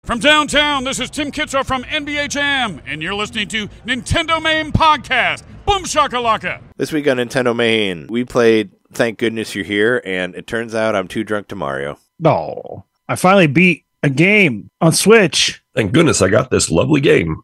From downtown, this is Tim Kitzer from NBA Jam, and you're listening to NintenDomain Podcast. Boom shakalaka! This week on NintenDomain, we played Thank Goodness You're Here, and it turns out I'm too drunk to Mario. No, I finally beat a game on Switch. Thank goodness I got this lovely game.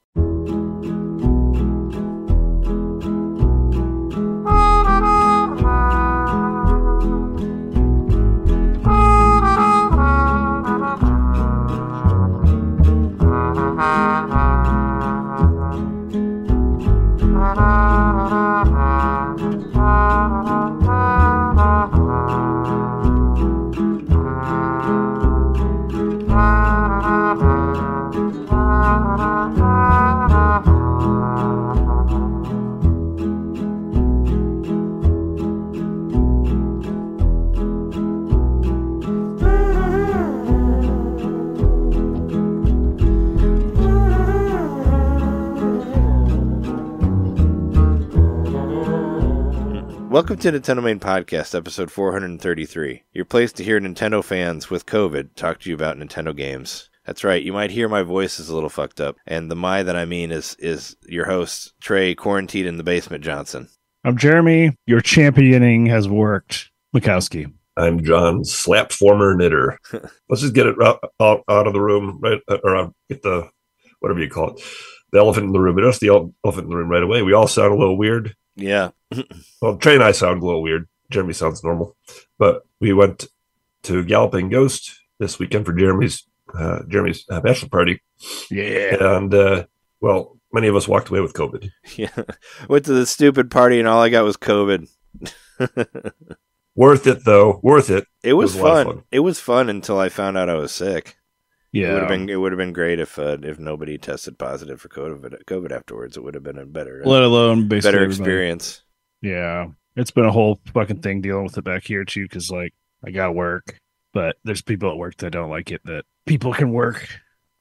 Welcome to NintenDomain Podcast, episode 433. Your place to hear Nintendo fans with COVID talk to you about Nintendo games. That's right, you might hear my voice is a little fucked up, and the "my" that I mean is your host, Trey, quarantined in the basement Johnson. I'm Jeremy. Your championing has worked. Mikowski. I'm John, slap former knitter. Let's just get it out of the room, right? Or get the, whatever you call it, the elephant in the room. But just the elephant in the room right away. We all sound a little weird. Yeah. Well, Trey and I sound a little weird. Jeremy sounds normal. But we went to Galloping Ghost this weekend for Jeremy's bachelor party. Yeah. And, well, many of us walked away with COVID. Yeah. Went to the stupid party and all I got was COVID. Worth it, though. Worth it. It was fun. It was fun until I found out I was sick. Yeah. It would have been great if nobody tested positive for COVID afterwards. It would have been a better, let alone basically better experience. Yeah, it's been a whole fucking thing dealing with it back here too. Because like I got work, but there's people at work that don't like it. That people can work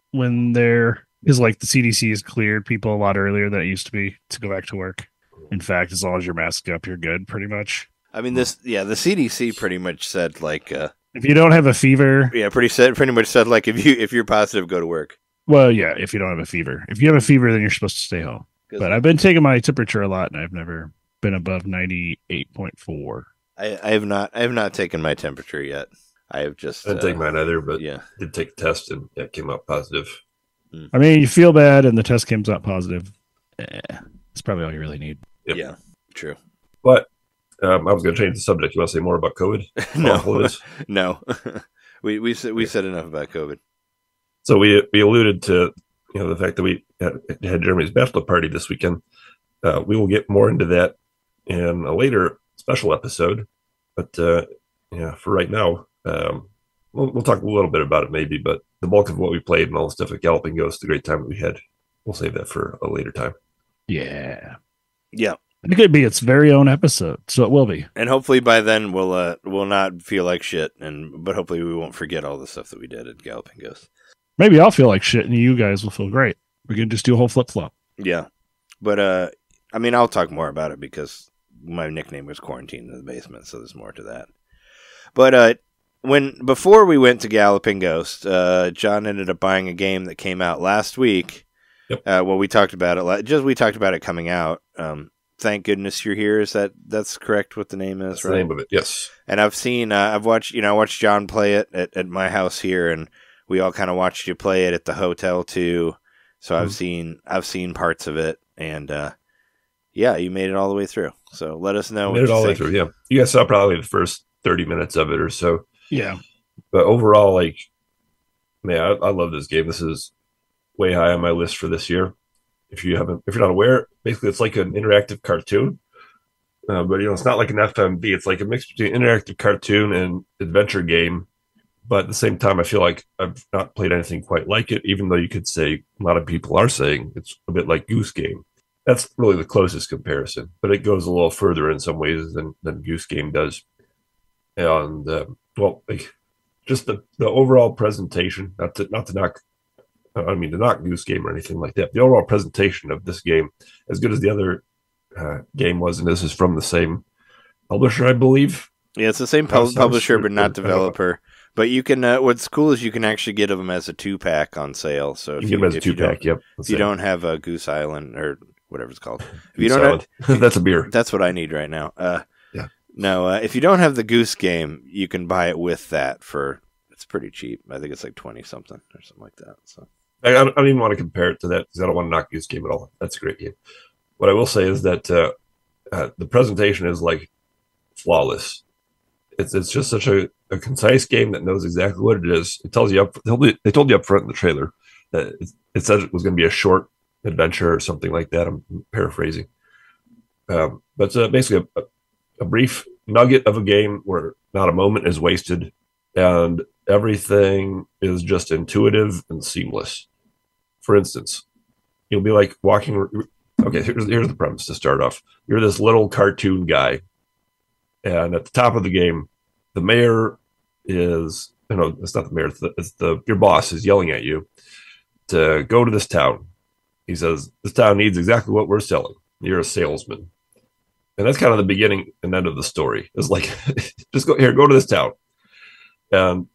when because like the CDC has cleared people a lot earlier than it used to be to go back to work. In fact, as long as you're masked up, you're good, pretty much. I mean, the CDC pretty much said like. If you don't have a fever, yeah, pretty much said like if you're positive, go to work. Well, yeah, if you don't have a fever. If you have a fever, then you're supposed to stay home. But I've been taking my temperature a lot, and I've never been above 98.4. I have not taken my temperature yet. I have just I didn't take mine either, but yeah, did take a test and it came out positive. I mean, you feel bad, and the test comes out positive. That's probably all you really need. Yep. Yeah, true. But I was going to change the subject. You want to say more about COVID? No. we said enough about COVID. So we alluded to the fact that we had Jeremy's bachelor party this weekend. We will get more into that in a later special episode. But for right now, we'll talk a little bit about it maybe. But the bulk of what we played and all the stuff at Galloping Ghost, the great time that we had, we'll save that for a later time. Yeah. It could be its very own episode, so it will be. And hopefully by then we'll not feel like shit, but hopefully we won't forget all the stuff that we did at Galloping Ghost. Maybe I'll feel like shit, and you guys will feel great. We can just do a whole flip-flop. Yeah. But, I mean, I'll talk more about it because my nickname was Quarantined in the Basement, so there's more to that. But before we went to Galloping Ghost, John ended up buying a game that came out last week. Yep. We talked about it. We talked about it coming out. Thank Goodness You're Here. That's correct? What the name is? That's right? The name of it. Yes. And I've seen. I watched John play it at my house here, and we all kind of watched you play it at the hotel too. So I've seen parts of it, and yeah, you made it all the way through. So let us know. Made it all the way through. Yeah, you guys saw probably the first 30 minutes of it or so. Yeah. But overall, like, man, I love this game. This is way high on my list for this year. If you're not aware, basically it's like an interactive cartoon, but it's not like an FMV. It's like a mix between interactive cartoon and adventure game. But at the same time, I feel like I've not played anything quite like it, even though you could say a lot of people are saying it's a bit like Goose Game. That's really the closest comparison, but it goes a little further in some ways than Goose Game does. And just the overall presentation, not to knock Goose Game or anything like that. The overall presentation of this game, as good as the other game was, and this is from the same publisher, I believe. Yeah, it's the same publisher, but not developer. But you can. What's cool is you can actually get them as a 2-pack on sale. So if You get them as a 2-pack. Yep. If you don't have a Goose Island or whatever it's called, if you Goose don't Island. That's a beer. That's what I need right now. Yeah. No, if you don't have the Goose game, you can buy it with that for. It's pretty cheap. I think it's like 20 something or something like that. So I don't even want to compare it to that because I don't want to knock Goose Game at all. That's a great game. What I will say is that the presentation is like flawless. It's just such a concise game that knows exactly what it is. It tells you they told you up front in the trailer that it said it was going to be a short adventure or something like that. I'm paraphrasing. But it's basically a brief nugget of a game where not a moment is wasted and everything is just intuitive and seamless. For instance, you'll be like walking. Okay, here's the premise to start off. You're this little cartoon guy, and at the top of the game, the mayor is, it's not the mayor, it's your boss is yelling at you to go to this town. He says, this town needs exactly what we're selling. You're a salesman. And that's kind of the beginning and end of the story. It's like, just go to this town. And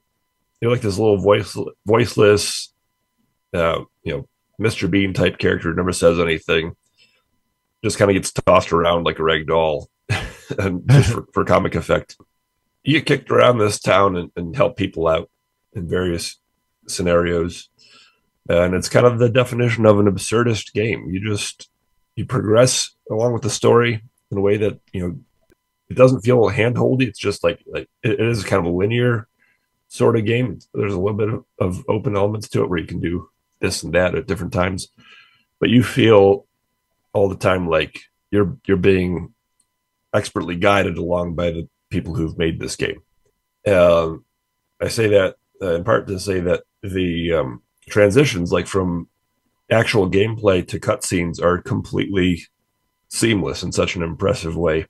you're like this little voiceless, Mr. Bean type character who never says anything. Just kind of gets tossed around like a rag doll and just for comic effect. You get kicked around this town and help people out in various scenarios. And it's kind of the definition of an absurdist game. You progress along with the story in a way that, it doesn't feel hand-holdy. It's just like it is kind of a linear sort of game. There's a little bit of open elements to it where you can do this and that at different times. But you feel all the time like you're being expertly guided along by the people who've made this game. I say that in part to say that the transitions, like from actual gameplay to cutscenes, are completely seamless in such an impressive way.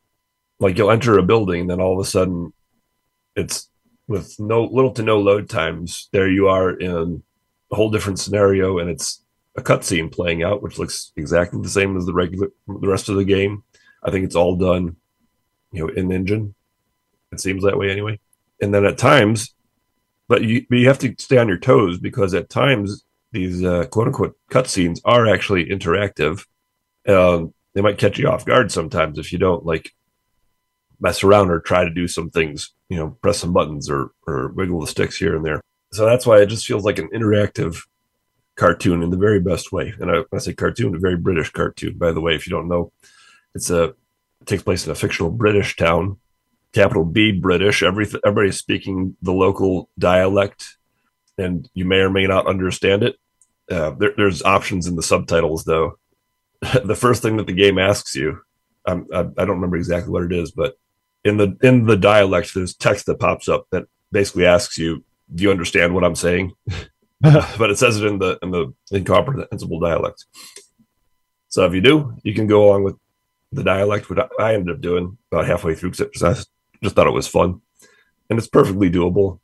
Like you'll enter a building, and then all of a sudden, it's with little to no load times. There you are in a whole different scenario, and it's a cutscene playing out, which looks exactly the same as the rest of the game. I think it's all done, in engine. It seems that way anyway. And then at times, but you have to stay on your toes because at times these quote unquote cutscenes are actually interactive. They might catch you off guard sometimes if you don't like mess around or try to do some things, press some buttons or wiggle the sticks here and there. So that's why it just feels like an interactive cartoon in the very best way. And when I say cartoon, a very British cartoon, by the way, if you don't know, it takes place in a fictional British town, capital B British. Everybody's speaking the local dialect, and you may or may not understand it. There's options in the subtitles, though. The first thing that the game asks you, I don't remember exactly what it is, but in the dialect, there's text that pops up that basically asks you, "Do you understand what I'm saying?" But it says it in the incomprehensible dialect. So if you do, you can go along with the dialect, which I ended up doing about halfway through because I just thought it was fun, and it's perfectly doable.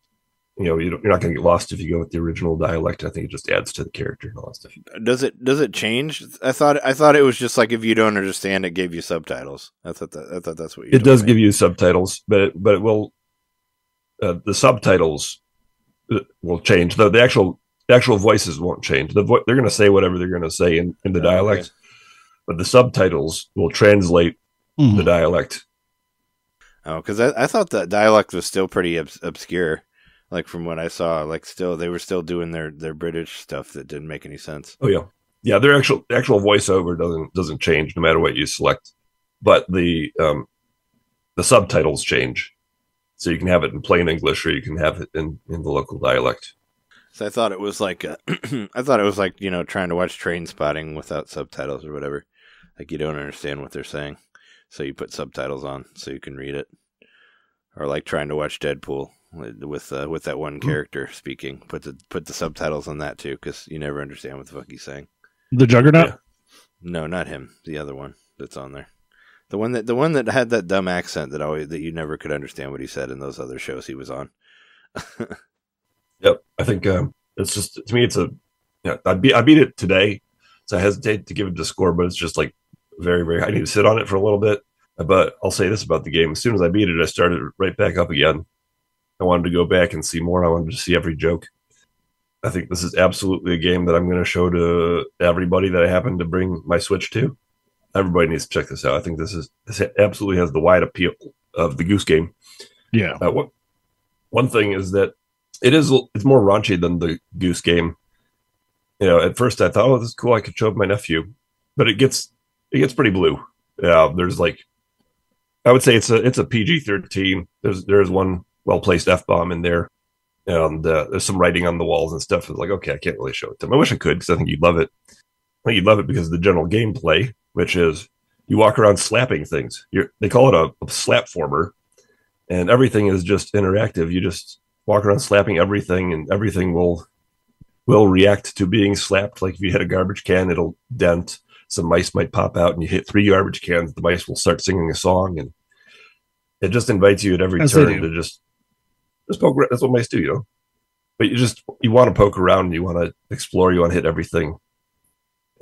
You're not going to get lost if you go with the original dialect. I think it just adds to the character and all that stuff. Does it change? I thought it was just like if you don't understand, it gave you subtitles. I thought that's what you. It does give you subtitles, but it will. The subtitles will change. The actual voices won't change. They're going to say whatever they're going to say in the dialect, okay. But the subtitles will translate the dialect. Oh, because I thought the dialect was still pretty obscure. Like from what I saw, they were still doing their British stuff that didn't make any sense. Oh yeah. Their actual voiceover doesn't change no matter what you select, but the subtitles change, so you can have it in plain English or you can have it in the local dialect. So I thought it was like trying to watch Train Spotting without subtitles or whatever. Like you don't understand what they're saying, so you put subtitles on so you can read it, or like trying to watch Deadpool. With that one character speaking, put the subtitles on that too, because you never understand what the fuck he's saying. The Juggernaut? Yeah. No, not him. The other one that's on there. The one that had that dumb accent that you never could understand what he said in those other shows he was on. Yep, I think it's just, to me, it's I beat it today, so I hesitate to give it a score, but it's just like very, very. I need to sit on it for a little bit, but I'll say this about the game: as soon as I beat it, I started right back up again. I wanted to go back and see more. I wanted to see every joke. I think this is absolutely a game that I'm going to show to everybody that I happen to bring my Switch to. Everybody needs to check this out. I think this absolutely has the wide appeal of the Goose Game. Yeah. One thing is that it's more raunchy than the Goose Game. You know, at first I thought, oh, this is cool. I could show up my nephew, but it gets pretty blue. Yeah, there's like, I would say it's a PG-13. There's one well-placed F-bomb in there, and there's some writing on the walls and stuff. It's like, okay, I can't really show it to him. I wish I could, because I think you'd love it. I think you'd love it because of the general gameplay, which is you walk around slapping things. They call it a slap former, and everything is just interactive. You just walk around slapping everything, and everything will react to being slapped. Like if you hit a garbage can, it'll dent. Some mice might pop out, and you hit 3 garbage cans, the mice will start singing a song, and it just invites you at every turn to just poke around. That's what mice do, you know. But you want to poke around, you want to explore, you want to hit everything,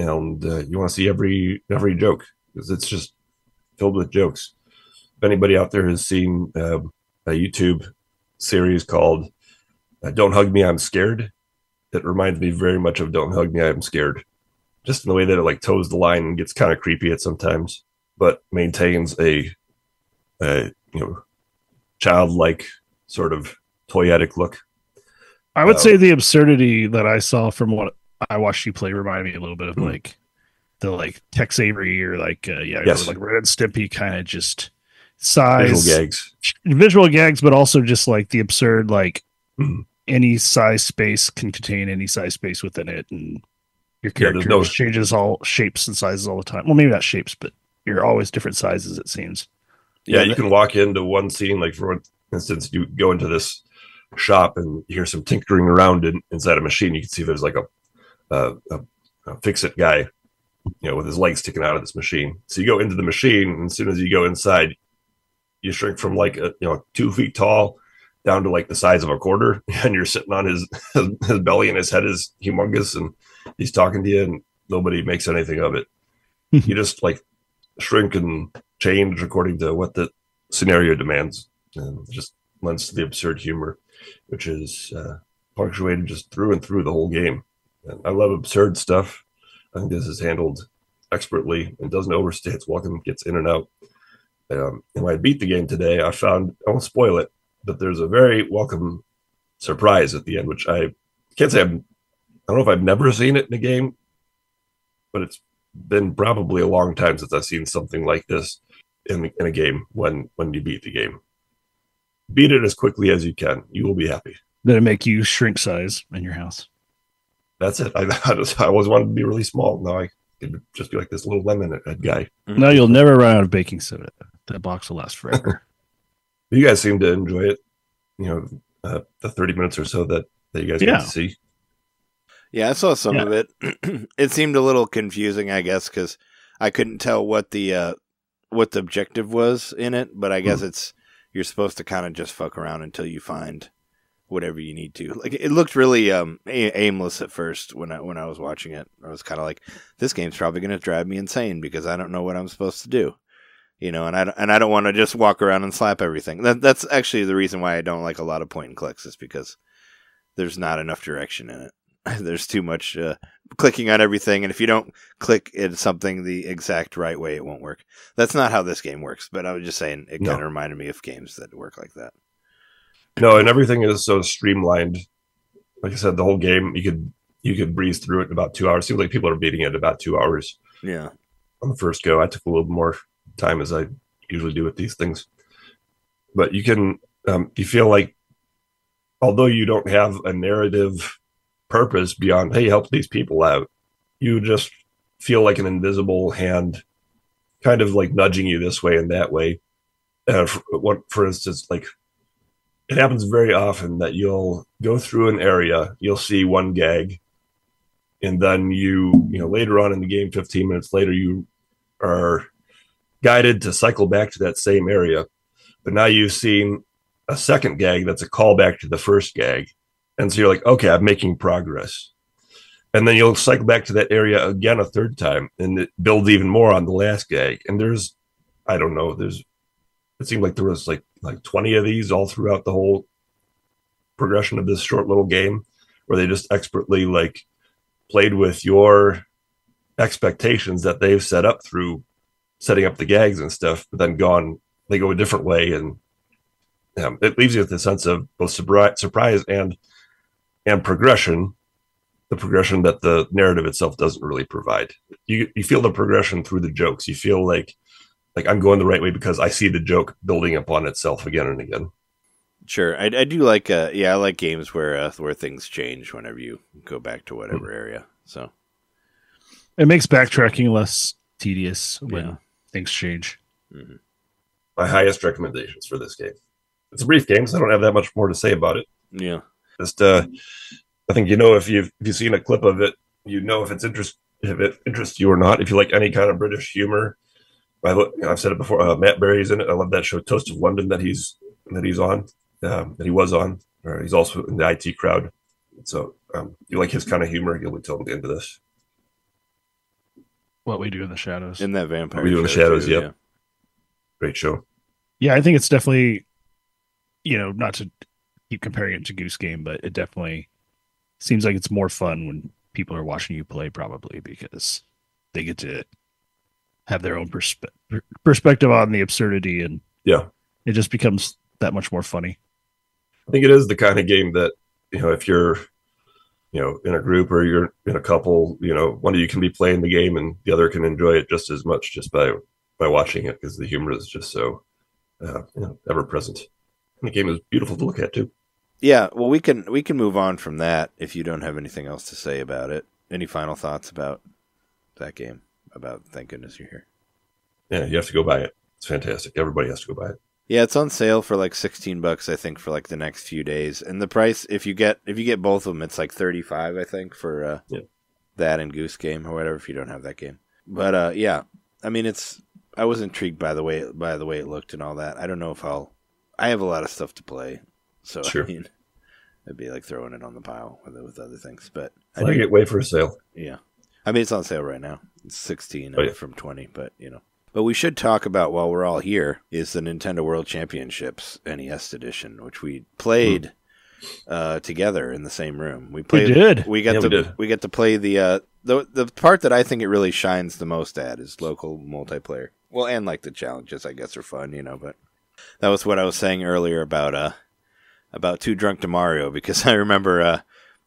and you want to see every joke, because it's just filled with jokes. If anybody out there has seen a YouTube series called "Don't Hug Me, I'm Scared," it reminds me very much of "Don't Hug Me, I'm Scared." Just in the way that it like toes the line and gets kind of creepy at sometimes, but maintains a childlike sort of toyetic look. I would say the absurdity that I saw from what I watched you play reminded me a little bit of like the like Tex Avery or like yes, like Red and Stimpy kind of just size visual gags, but also just like the absurd like any size space can contain any size space within it, and your character changes all shapes and sizes all the time. Well, maybe not shapes, but you're always different sizes, it seems. Yeah, you can walk into one scene, like for instance, you go into this shop and you hear some tinkering around inside a machine. You can see there's like a fix-it guy, you know, with his legs sticking out of this machine. So you go into the machine, and as soon as you go inside, you shrink from like 2 feet tall down to like the size of a quarter, and you're sitting on his belly, and his head is humongous, and he's talking to you, and nobody makes anything of it. You just like shrink and change according to what the scenario demands, and just lends to the absurd humor, which is punctuated just through and through the whole game. And I love absurd stuff. I think this is handled expertly and doesn't overstay its welcome, gets in and out. And when I beat the game today, I won't spoil it, but there's a very welcome surprise at the end, which I can't say I don't know if I've never seen it in a game, but it's been probably a long time since I've seen something like this in a game when you beat the game. Beat it as quickly as you can. You will be happy. Did it make you shrink size in your house? That's it. I always wanted to be really small. Now I could just be like this little lemon head guy. No, you'll never run out of baking soda. That box will last forever. You guys seem to enjoy it. You know, the 30 minutes or so that you guys get to see. Yeah, I saw some of it. It seemed a little confusing, I guess, because I couldn't tell what the objective was in it. But I guess you're supposed to kind of just fuck around until you find whatever you need to. Like it looked really aimless at first when I was watching it. I was kind of like, this game's probably going to drive me insane because I don't know what I'm supposed to do. You know, and I don't want to just walk around and slap everything. That's actually the reason why I don't like a lot of point and clicks, is because there's not enough direction in it. There's too much clicking on everything, and if you don't click at something the exact right way, it won't work. That's not how this game works, but I was just saying it kind of reminded me of games that work like that. No, and everything is so streamlined. Like I said, the whole game, you could breeze through it in about 2 hours. It seems like people are beating it in about 2 hours. Yeah. On the first go, I took a little more time, as I usually do with these things. But you can, you feel like, although you don't have a narrative purpose beyond, hey, help these people out, you just feel like an invisible hand kind of like nudging you this way and that way. For instance, like it happens very often that you'll go through an area, you'll see one gag, and then you later on in the game, 15 minutes later, you are guided to cycle back to that same area. But now you've seen a second gag that's a callback to the first gag. And so you're like, okay, I'm making progress. And then you'll cycle back to that area again a third time, and it builds even more on the last gag. And there's, I don't know, it seemed like there was like 20 of these all throughout the whole progression of this short little game where they just expertly like played with your expectations that they've set up through setting up the gags and stuff, but then they go a different way, and it leaves you with a sense of both surprise and progression. The progression that the narrative itself doesn't really provide. You feel the progression through the jokes. You feel like I'm going the right way because I see the joke building upon itself again and again. Sure, I do like I like games where things change whenever you go back to whatever area. So it makes backtracking less tedious when things change. Mm-hmm. My highest recommendations for this game. It's a brief game, so I don't have that much more to say about it. Yeah, just I think if you've seen a clip of it, if it interests you or not. If you like any kind of British humor, I've said it before. Matt Berry's in it. I love that show, Toast of London, that he was on. Or he's also in the IT crowd. So you like his kind of humor, you'll be totally into this. What We Do in the Shadows. In that vampire. What We Do in the Shadows. Too, yeah. Great show. Yeah, I think it's definitely, not to keep comparing it to Goose Game, but it definitely seems like it's more fun when people are watching you play, probably because they get to have their own perspective on the absurdity, and it just becomes that much more funny. I think it is the kind of game that, if you're, in a group or you're in a couple, one of you can be playing the game and the other can enjoy it just as much just by watching it, because the humor is just so ever present. And the game is beautiful to look at too. Yeah, well, we can move on from that if you don't have anything else to say about it. Any final thoughts about that game? Thank goodness you're here. Yeah, you have to go buy it. It's fantastic. Everybody has to go buy it. Yeah, it's on sale for like $16, I think, for like the next few days. And the price, if you get both of them, it's like $35, I think, for that and Goose Game or whatever. If you don't have that game, but I mean, I was intrigued by the way it looked and all that. I don't know if I have a lot of stuff to play. So, sure. I mean, it'd be like throwing it on the pile with other things. But I think it wait for a sale. Yeah. I mean, it's on sale right now. It's 16 from 20, but, But we should talk about, while we're all here, is the Nintendo World Championships NES edition, which we played together in the same room. We did. We get to play the part that I think it really shines the most at is local multiplayer. Well, and like the challenges, I guess, are fun, but that was what I was saying earlier about Too Drunk to Mario, because I remember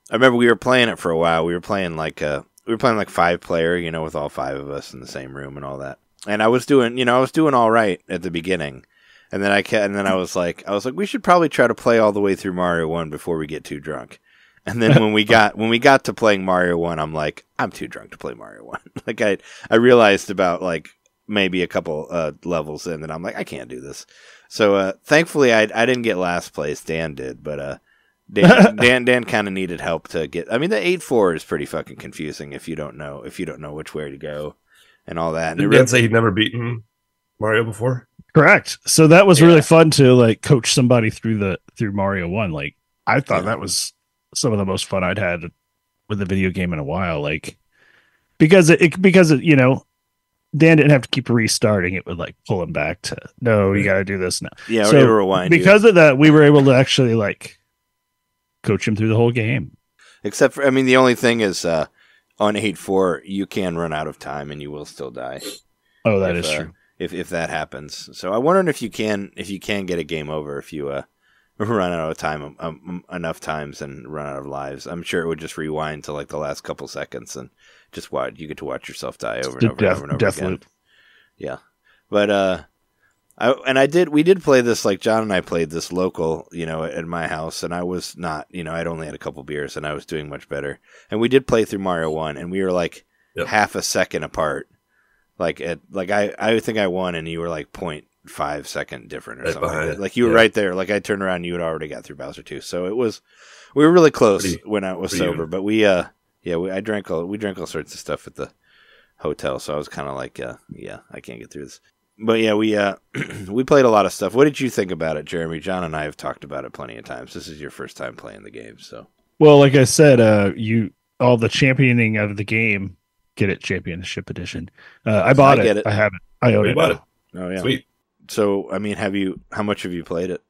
we were playing it for a while. We were playing like 5-player, with all 5 of us in the same room and all that. And I was doing all right at the beginning, and then I was like, we should probably try to play all the way through Mario 1 before we get too drunk. And then when we got to playing Mario 1, I'm like, I'm too drunk to play Mario 1. Like I realized about like maybe a couple levels in, and I'm like, I can't do this. So thankfully, I didn't get last place. Dan did, but Dan kind of needed help to get. I mean, the 8-4 is pretty fucking confusing if you don't know which way to go and all that. Did Dan say he'd never beaten Mario before? Correct. So that was really fun to like coach somebody through Mario 1. Like I thought that was some of the most fun I'd had with a video game in a while. Like because Dan didn't have to keep restarting. It would like pull him back to, no, you got to do this now. Yeah, so rewind. Because of that, we were able to actually like coach him through the whole game. Except for, I mean, the only thing is on 8-4, you can run out of time and you will still die. Oh, that is true. If that happens. So I wondered if you can get a game over if you run out of time enough times and run out of lives. I'm sure it would just rewind to like the last couple seconds and just you get to watch yourself die over and over again. Yeah, but we did play this, like John and I played this local, at my house, and I was not, I'd only had a couple beers and I was doing much better. And we did play through Mario 1, and we were like half a second apart. I think I won, and you were like 0.5 second different or something. Like that. Like you were right there. Like I turned around, and you had already got through Bowser 2. So we were really close when I was sober. But we drank all sorts of stuff at the hotel. So I was kind of like, I can't get through this. But yeah, we played a lot of stuff. What did you think about it, Jeremy? John and I have talked about it plenty of times. This is your first time playing the game, so. Well, like I said, all the championing of the game. Get it, Championship Edition. I bought it. I have it. I own it. Bought it. Oh yeah. Sweet. So, I mean, how much have you played it?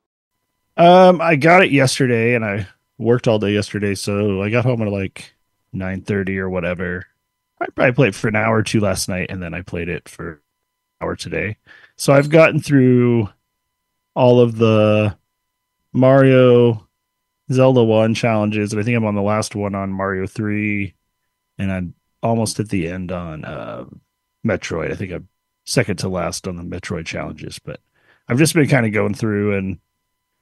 I got it yesterday, and I worked all day yesterday, so I got home at like 9:30 or whatever. I probably played for an hour or two last night, and then I played it for an hour today. So I've gotten through all of the Mario Zelda 1 challenges, and I think I'm on the last one on Mario 3, and I'm almost at the end on Metroid. I think I'm second to last on the Metroid challenges, but I've just been kind of going through and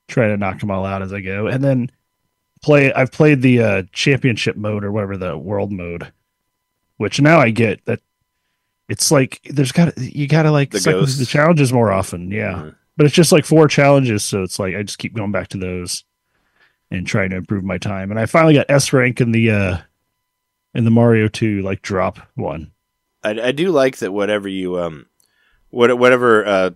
trying to knock them all out as I go. And then I've played the championship mode or whatever, the world mode, which now I get that it's like you gotta like The suck with ghosts. the challenges more often. Yeah. Mhm. But it's just like 4 challenges, so it's like I just keep going back to those and trying to improve my time. And I finally got S rank in the Mario 2 like drop one. I do like that whatever you whatever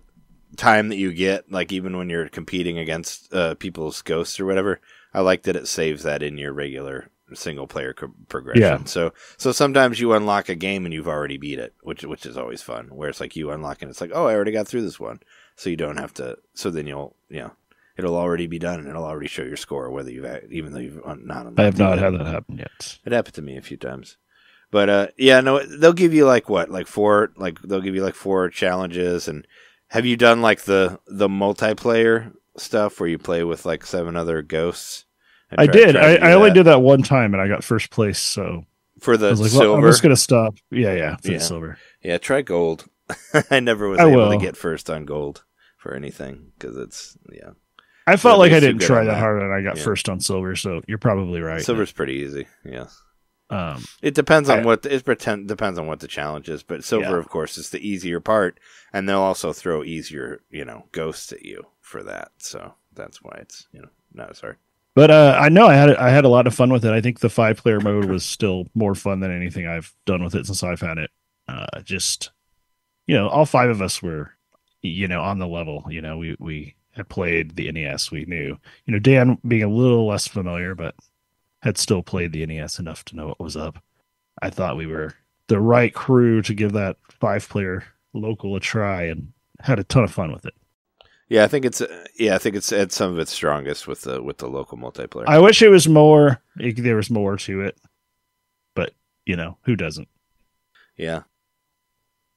time that you get, like even when you're competing against people's ghosts or whatever, I like that it saves that in your regular single player progression. Yeah. So sometimes you unlock a game and you've already beat it, which is always fun. Where it's like you unlock and it's like, oh, I already got through this one, so you don't have to. So then it'll already be done and it'll already show your score whether even though you've not unlocked. I have not had that happen yet. It happened to me a few times. But they'll give you they'll give you like 4 challenges. And have you done like the multiplayer stuff where you play with like 7 other ghosts? I did. I only did that one time and I got first place. So for the I was like, silver. well, I'm just gonna stop. Yeah, for the silver. Yeah, try gold. I never was able to get first on gold for anything because it's I felt like I makes you didn't good try on that that. hard and I got first on silver. So you're probably right. Silver's pretty easy. Yeah. It depends depends on depends on what the challenge is, but silver, of course, is the easier part, and they'll also throw easier, ghosts at you for that. So that's why it's not as hard. But I know I had a lot of fun with it. I think the 5-player mode was still more fun than anything I've done with it since I've had it. Just all 5 of us were on the level. We had played the NES. We knew Dan being a little less familiar, but had still played the NES enough to know what was up. I thought we were the right crew to give that 5-player local a try, and had a ton of fun with it. Yeah, I think it's at some of its strongest with the local multiplayer. I wish it was more. There was more to it, but who doesn't? Yeah.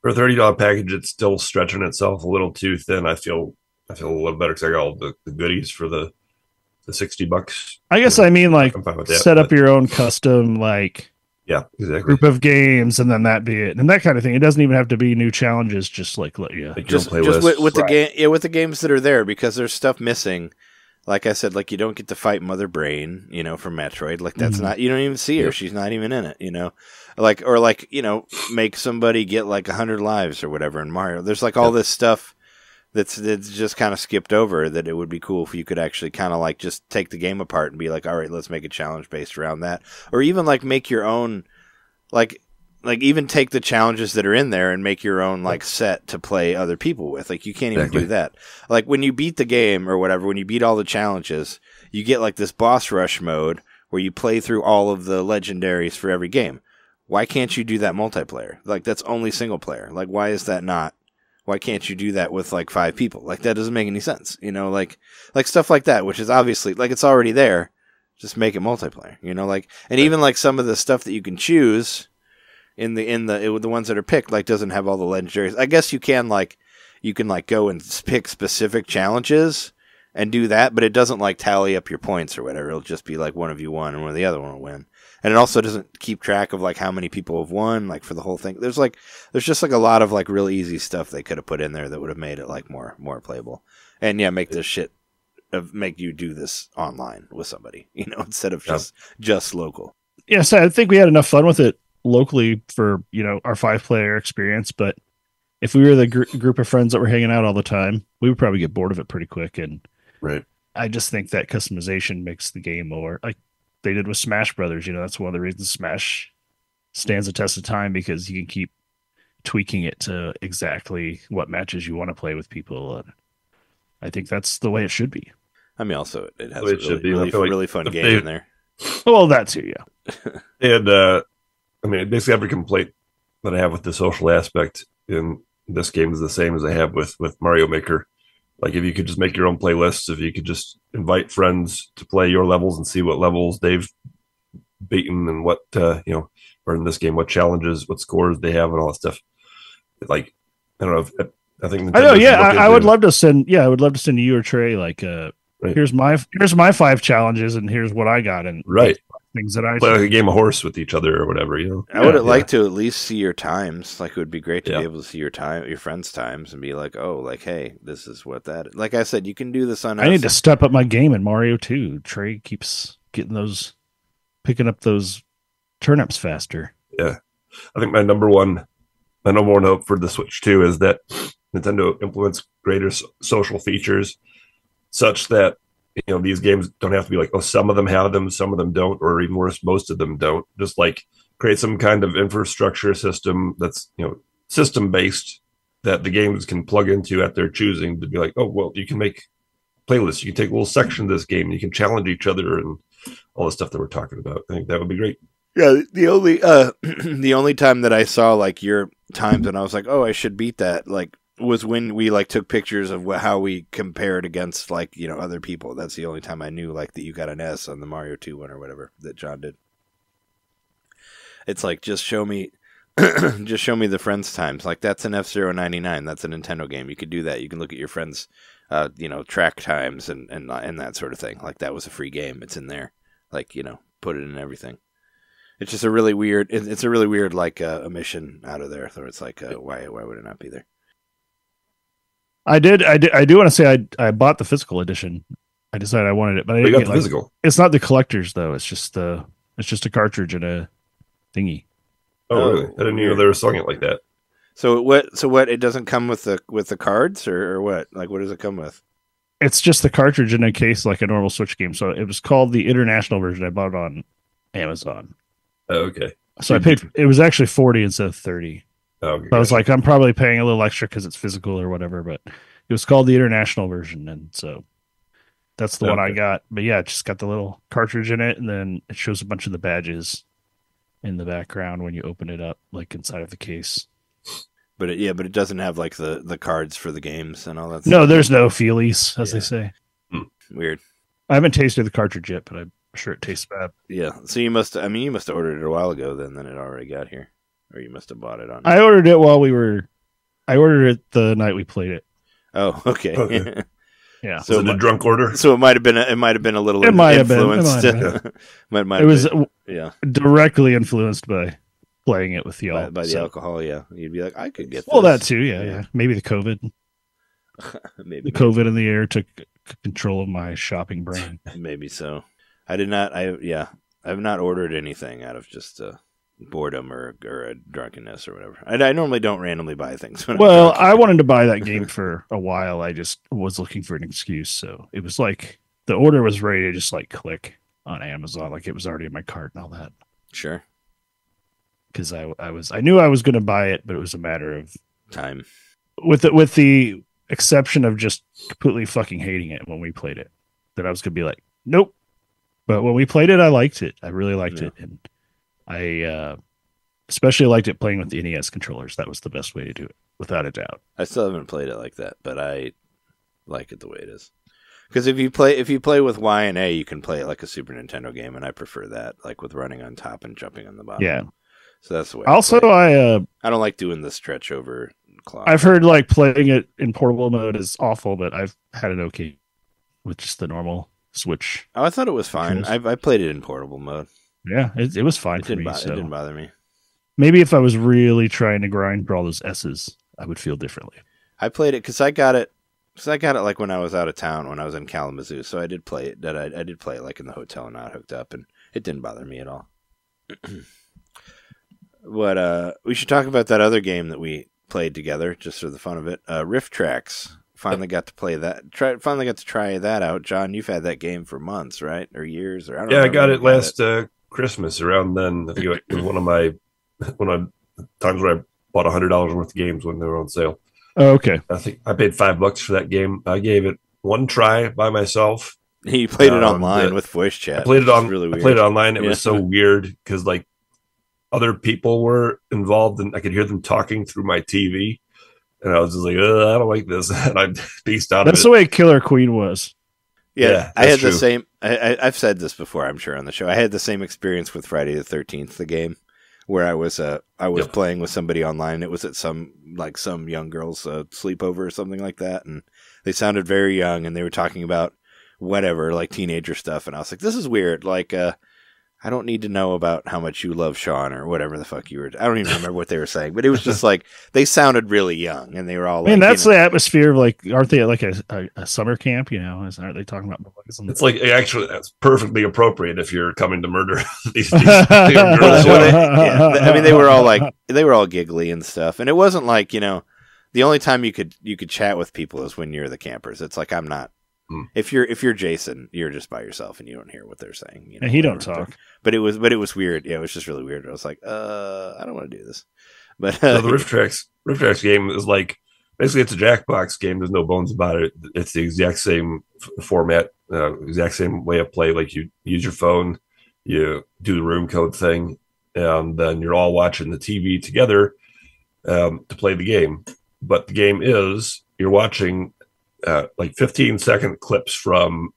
For a $30 package, it's still stretching itself a little too thin. I feel a little better because I got all the goodies for the $60. I guess I mean like I'm fine with that, set up your own custom like exactly group of games and then that be it, and that kind of thing. It doesn't even have to be new challenges. Just like let you Just with the game, with the games that are there, because there's stuff missing. Like I said, like you don't get to fight Mother Brain, from Metroid. Like that's not, you don't even see her. Yep. She's not even in it, make somebody get like 100 lives or whatever in Mario. There's like all this stuff that's just kind of skipped over that it would be cool if you could actually kind of like just take the game apart and be like, all right, let's make a challenge based around that. Or even like make your own, like even take the challenges that are in there and make your own like set to play other people with. Like you can't even do that. Like when you beat the game or whatever, when you beat all the challenges, you get like this boss rush mode where you play through all of the legendaries for every game. Why can't you do that multiplayer? Like that's only single player. Like why is that not? Why can't you do that with like 5 people? Like that doesn't make any sense. Like stuff like that, which is obviously like it's already there. Just make it multiplayer. And even like some of the stuff that you can choose in the ones that are picked, like doesn't have all the legendaries. I guess you can go and pick specific challenges and do that, but it doesn't like tally up your points or whatever. It'll just be like one of you won and one of the other one will win. And it also doesn't keep track of like how many people have won, like for the whole thing. There's just like a lot of like really easy stuff they could have put in there that would have made it like more playable. And make this shit make you do this online with somebody, instead of just local. Yeah, so I think we had enough fun with it locally for our 5-player experience, but if we were the group of friends that were hanging out all the time, we would probably get bored of it pretty quick. And I just think that customization makes the game more like they did with Smash Brothers. That's one of the reasons Smash stands the test of time, because you can keep tweaking it to exactly what matches you want to play with people. And I think that's the way it should be. I mean, also it has really fun game in there. Well, that too, yeah. And I mean, basically every complaint that I have with the social aspect in this game is the same as I have with Mario Maker. Like if you could just make your own playlists, if you could just invite friends to play your levels and see what levels they've beaten and what or in this game what challenges, what scores they have, and all that stuff. Like I don't know. I think I know. Yeah, I would love to send. Yeah, I would love to send you or Trey like, right. here's my 5 challenges, and here's what I got, and right things that I play like a game of horse with each other or whatever. I would like to at least see your times. Like it would be great to be able to see your friends' times, and be like, oh, like hey, this is what that is. Like I said, you can do this on. I need to step up my game in Mario 2. Trey keeps picking up those turnips faster. Yeah, I think my number one hope for the Switch 2 is that Nintendo implements greater social features such that these games don't have to be like, oh, some of them have them, some of them don't, or even worse, most of them don't. Just like create some kind of infrastructure system that's system based that the games can plug into at their choosing to be like, oh well, you can make playlists, you can take a little section of this game, and you can challenge each other and all the stuff that we're talking about. I think that would be great. Yeah, the only the only time that I saw like your times and I was like, oh, I should beat that, like was when we like took pictures of how we compared against like other people. That's the only time I knew like that you got an S on the Mario 2 one or whatever that John did. It's like just show me the friends times. Like that's an F-Zero 99. That's a Nintendo game. You could do that. You can look at your friends track times and that sort of thing. Like that was a free game. It's in there. Like put it in everything. It's just a really weird. It's a really weird like omission out of there. So it's like why would it not be there? I do want to say I bought the physical edition. I decided I wanted it, but I didn't get get the physical. It's not the collector's though. It's just a cartridge and a thingy. Oh, really? I didn't know they were selling it like that. So what? It doesn't come with the cards or what? Like what does it come with? It's just the cartridge in a case like a normal Switch game. So it was called the international version. I bought it on Amazon. Oh, okay. So I paid. It was actually 40 instead of 30. Oh, okay, so I was like, I'm probably paying a little extra because it's physical or whatever. But it was called the international version, and so that's the one I got. But yeah, it just got the little cartridge in it, and then it shows a bunch of the badges in the background when you open it up, like inside of the case. But it doesn't have like the cards for the games and all that. No, there's no feelies, as they say. Weird. I haven't tasted the cartridge yet, but I'm sure it tastes bad. Yeah. So you must have ordered it a while ago then it already got here. Or you must have bought it on. I ordered it I ordered it the night we played it. Oh, okay. Yeah. So was it a drunk order? So it might have been a little influenced. It was directly influenced by playing it with y'all. By the alcohol, yeah. You'd be like, I could get this. Well, that too, yeah. Maybe the COVID. Maybe the COVID in the air took control of my shopping brain. Maybe so. I did not. I've not ordered anything out of just boredom or a drunkenness or whatever. I normally don't randomly buy things. Well, I wanted to buy that game for a while. I just was looking for an excuse. So it was like the order was ready to just like click on Amazon. Like it was already in my cart and all that. Sure. Because I knew I was going to buy it, but it was a matter of time. With the exception of just completely fucking hating it when we played it, that I was going to be like, nope. But when we played it, I liked it. I really liked it. And I especially liked it playing with the NES controllers. That was the best way to do it, without a doubt. I still haven't played it like that, but I like it the way it is. Because if you play with Y and A, you can play it like a Super Nintendo game, and I prefer that, like with running on top and jumping on the bottom. Yeah. So that's the way. Also, I don't like doing the stretch over clock. I've heard like playing it in portable mode is awful, but I've had it okay with just the normal Switch. Oh, I thought it was fine. I played it in portable mode. Yeah, it was fine for me. It didn't bother me. Maybe if I was really trying to grind for all those S's, I would feel differently. I played it because I got it like when I was out of town, when I was in Kalamazoo. So I did play it. I did play it like in the hotel, not hooked up, and it didn't bother me at all. But we should talk about that other game that we played together, just for the fun of it. Riff Trax. Finally got to play that. Finally got to try that out. John, you've had that game for months, right? Or years? Or I don't know. I got it last Christmas. Around then, I think it was one of the times where I bought $100 worth of games when they were on sale. Oh, okay. I think I paid $5 for that game. I gave it one try by myself. You played it online with voice chat. I played it really weird. I played it online. It was so weird because like other people were involved and I could hear them talking through my TV. And I was just like, I don't like this. And I pieced out That's of the it. way Killer Queen was. Yeah, I that's had the true. same. I've said this before, I'm sure, on the show. I had the same experience with Friday the 13th, the game, where I was Yep. playing with somebody online. It was at some young girl's sleepover or something like that, and they sounded very young, and they were talking about whatever, like teenager stuff, and I was like, this is weird. Like, I don't need to know about how much you love Sean or whatever the fuck you were. I don't even remember what they were saying, but it was just like they sounded really young, and they were all like, Man, that's the atmosphere of like, aren't they at like a summer camp? You know, aren't they talking about boys? It's like, actually, that's perfectly appropriate if you're coming to murder these young Well, girls. I mean, they were all giggly and stuff, and it wasn't like, the only time you could chat with people is when you're the campers. It's like, I'm not. If you're Jason, you're just by yourself and you don't hear what they're saying. And he don't talk. But it was weird. Yeah, it was just really weird. I was like, I don't want to do this. But So the Riff Trax game is like, basically it's a Jackbox game. There's no bones about it. It's the exact same format, exact same way of play. Like you use your phone, you do the room code thing, and then you're all watching the TV together to play the game. But the game is you're watching like 15-second clips from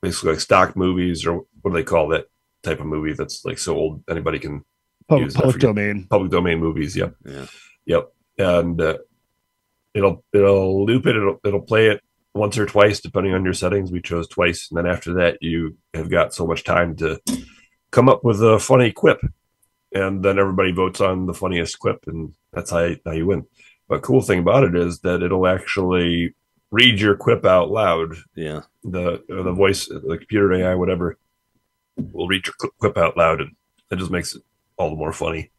basically like stock movies, or what do they call that type of movie that's like so old anybody can use? Public domain. Public domain movies. Yep. Yeah. Yep. And it'll loop it. It'll play it once or twice depending on your settings. We chose twice, and then after that, you have got so much time to come up with a funny quip, and then everybody votes on the funniest quip, and that's how you win. But cool thing about it is that it'll actually read your quip out loud. Yeah. The voice, the computer AI, whatever, will read your quip out loud, and it just makes it all the more funny.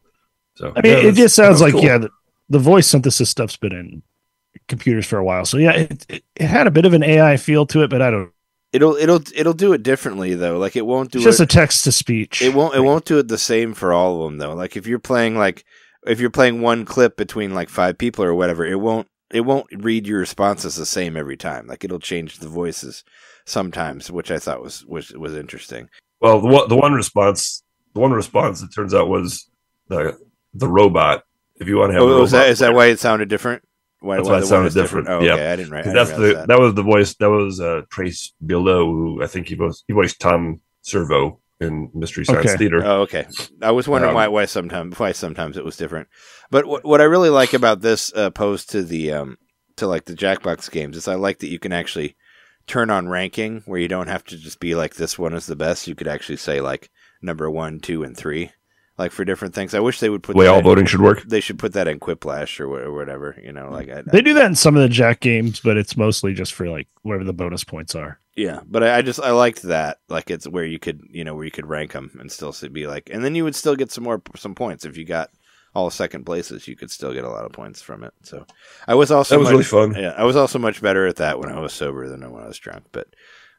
So I mean, yeah, it just sounds like, cool. the voice synthesis stuff's been in computers for a while. So yeah, it had a bit of an AI feel to it, but I don't. It'll do it differently though. Like it won't do It's just a text to speech. It won't do it the same for all of them though. Like if you're playing one clip between like 5 people or whatever, it won't read your responses the same every time. Like it'll change the voices sometimes, which I thought was interesting. Well, the one response it turns out was the robot. If you want to have, is that why it sounded different? That's why it sounded different. Oh, yeah, okay. I didn't write. That was the voice. That was Trace Billow, who I think he voiced Tom Servo in Mystery Science Theater. Oh, okay. I was wondering why sometimes it was different. But what I really like about this opposed to the to like the Jackbox games is I like that you can actually turn on ranking where you don't have to just be like this one is the best. You could actually say like number 1, 2, and 3. Like for different things. I wish they would put the way all voting should work. They should put that in Quiplash or whatever. They do that in some of the Jack games, but it's mostly just for like wherever the bonus points are. Yeah, but I liked that. Like it's where you could rank them and still be like, and then you would still get some points if you got all second places. You could still get a lot of points from it. So I was also really fun. Yeah, I was also much better at that when I was sober than when I was drunk. But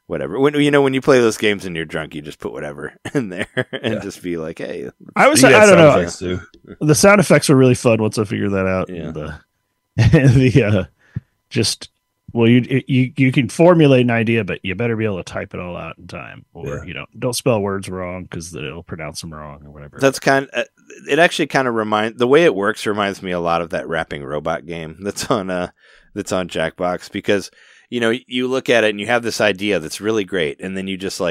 whatever. When you play those games and you're drunk, you just put whatever in there and just be like, hey. I don't know. The sound effects were really fun once I figured that out. Yeah. You can formulate an idea, but you better be able to type it all out in time, or don't spell words wrong because it'll pronounce them wrong or whatever. That's it actually kind of the way it works reminds me a lot of that rapping robot game that's on Jackbox, because you look at it and you have this idea that's really great, and then you just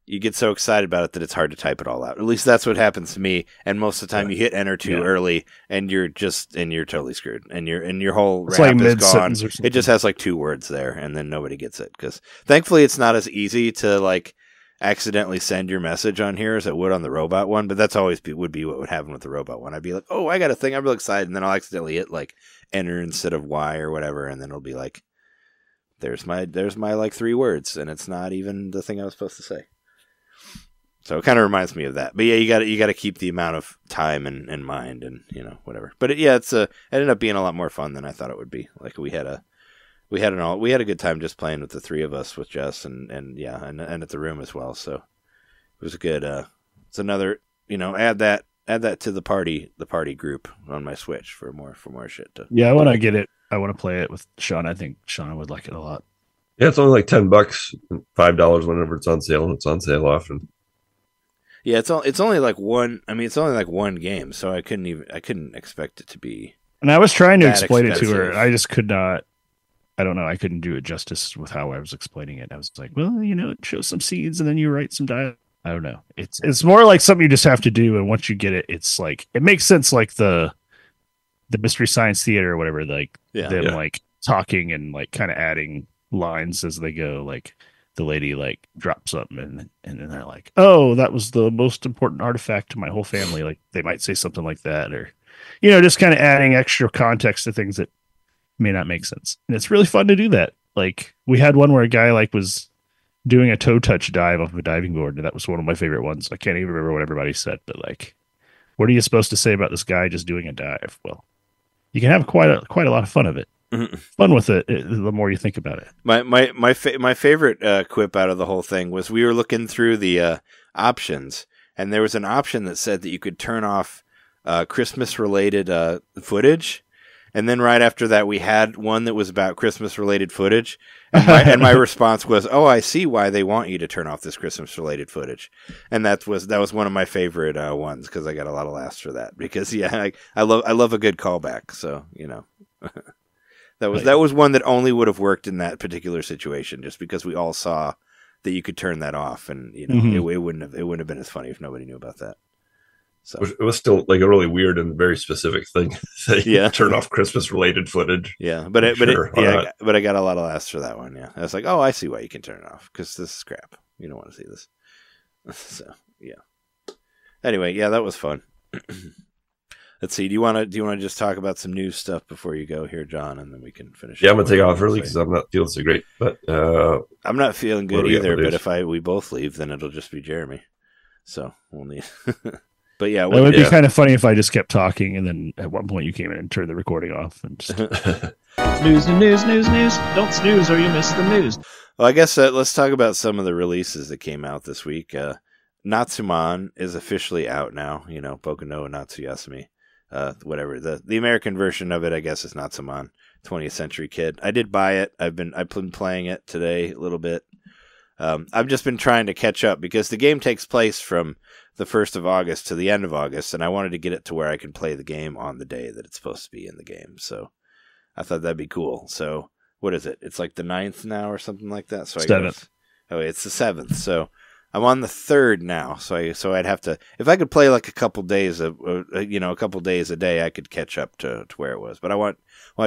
you get so excited about it that it's hard to type it all out. At least that's what happens to me. And most of the time, you hit enter too early, and you're totally screwed. And your whole rap is gone. It just has 2 words there, and then nobody gets it. Because thankfully, it's not as easy to accidentally send your message on here as it would on the robot one. But that's always would be what would happen with the robot one. I'd be like, oh, I got a thing. I'm real excited, and then I'll accidentally hit enter instead of Y or whatever, and then it'll be like, there's my 3 words, and it's not even the thing I was supposed to say. So it kind of reminds me of that. But yeah, you got to keep the amount of time in mind, and whatever. But it ended up being a lot more fun than I thought it would be. Like we had a good time just playing with the 3 of us, with Jess and at the room as well. So it was a good. It's another add that to the party group on my Switch for more shit. I want to get it. I want to play it with Sean. I think Sean would like it a lot. Yeah, it's only like $10, $5 whenever it's on sale, and it's on sale often. Yeah, it's only like one. I mean, it's only like one game, so I couldn't expect it to be And I was trying to that explain it to her. expensive. I just could not. I don't know. I couldn't do it justice with how I was explaining it. I was like, well, it shows some scenes and then you write some dialogue. I don't know. It's more like something you just have to do. And once you get it, it's like, it makes sense. Like the Mystery Science Theater or whatever, like them like talking and like kind of adding lines as they go. Like the lady like drops something and then they're like, oh, that was the most important artifact to my whole family. Like they might say something like that, or, just kind of adding extra context to things that may not make sense. And it's really fun to do that. Like we had one where a guy like was doing a toe touch dive off of a diving board. And that was one of my favorite ones. I can't even remember what everybody said, but like, what are you supposed to say about this guy just doing a dive? Well, you can have quite a lot of fun of it. Fun with it the more you think about it. My favorite quip out of the whole thing was we were looking through the options, and there was an option that said that you could turn off Christmas related footage. And then right after that, we had one that was about Christmas related footage. And my response was, oh, I see why they want you to turn off this Christmas related footage. And that was one of my favorite ones, because I got a lot of laughs for that. Because I love a good callback. So, that was one that only would have worked in that particular situation, just because we all saw that you could turn that off, and it wouldn't have been as funny if nobody knew about that. So it was still like a really weird and very specific thing. Turn off Christmas related footage. Yeah, but I got a lot of laughs for that one. Yeah, I was like, oh, I see why you can turn it off, because this is crap. You don't want to see this. So yeah. Anyway, yeah, that was fun. Let's see. Do you want to just talk about some news stuff before you go here, John, and then we can finish? Yeah, I'm gonna take off early because I'm not feeling so great. But I'm not feeling good either. But if we both leave, then it'll just be Jeremy. So we'll need. But yeah, it would be kind of funny if I just kept talking, and then at one point you came in and turned the recording off and just news. Don't snooze or you miss the news. Well, I guess let's talk about some of the releases that came out this week. Natsumon is officially out now. Boku no Natsuyasumi. Whatever the American version of it, I guess, is Natsumon 20th Century Kid. I did buy it. I've been playing it today a little bit. I've just been trying to catch up because the game takes place from the 1st of August to the end of August, and I wanted to get it to where I can play the game on the day that it's supposed to be in the game. So I thought that'd be cool. So what is it? It's like the 9th now or something like that. So 7th. It's the 7th. So I'm on the 3rd now. So I'd have to, if I could play like a couple days a day, I could catch up to where it was. But I want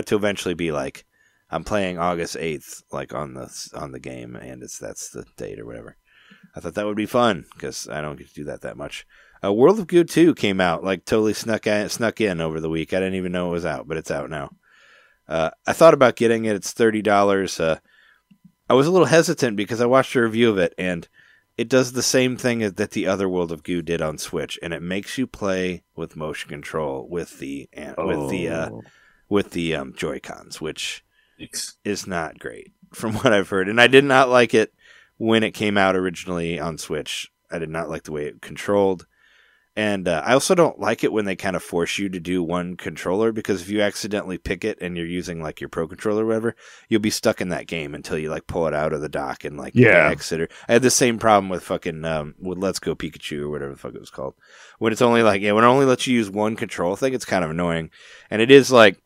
to eventually be like, I'm playing August 8th, like on the game, and that's the date or whatever. I thought that would be fun because I don't get to do that much. World of Goo 2 came out, like totally snuck in over the week. I didn't even know it was out, but it's out now. I thought about getting it. It's $30. I was a little hesitant because I watched a review of it, and it does the same thing that the other World of Goo did on Switch, and it makes you play with motion control with the Joy-Cons, which is not great from what I've heard. And I did not like it when it came out originally on Switch. I did not like the way it controlled. And I also don't like it when they kind of force you to do one controller, because if you accidentally pick it and you're using like your Pro Controller or whatever, you'll be stuck in that game until you like pull it out of the dock and like exit. I had the same problem with fucking with Let's Go Pikachu or whatever the fuck it was called. When it's only like when it only lets you use one control thing, it's kind of annoying. And it is like,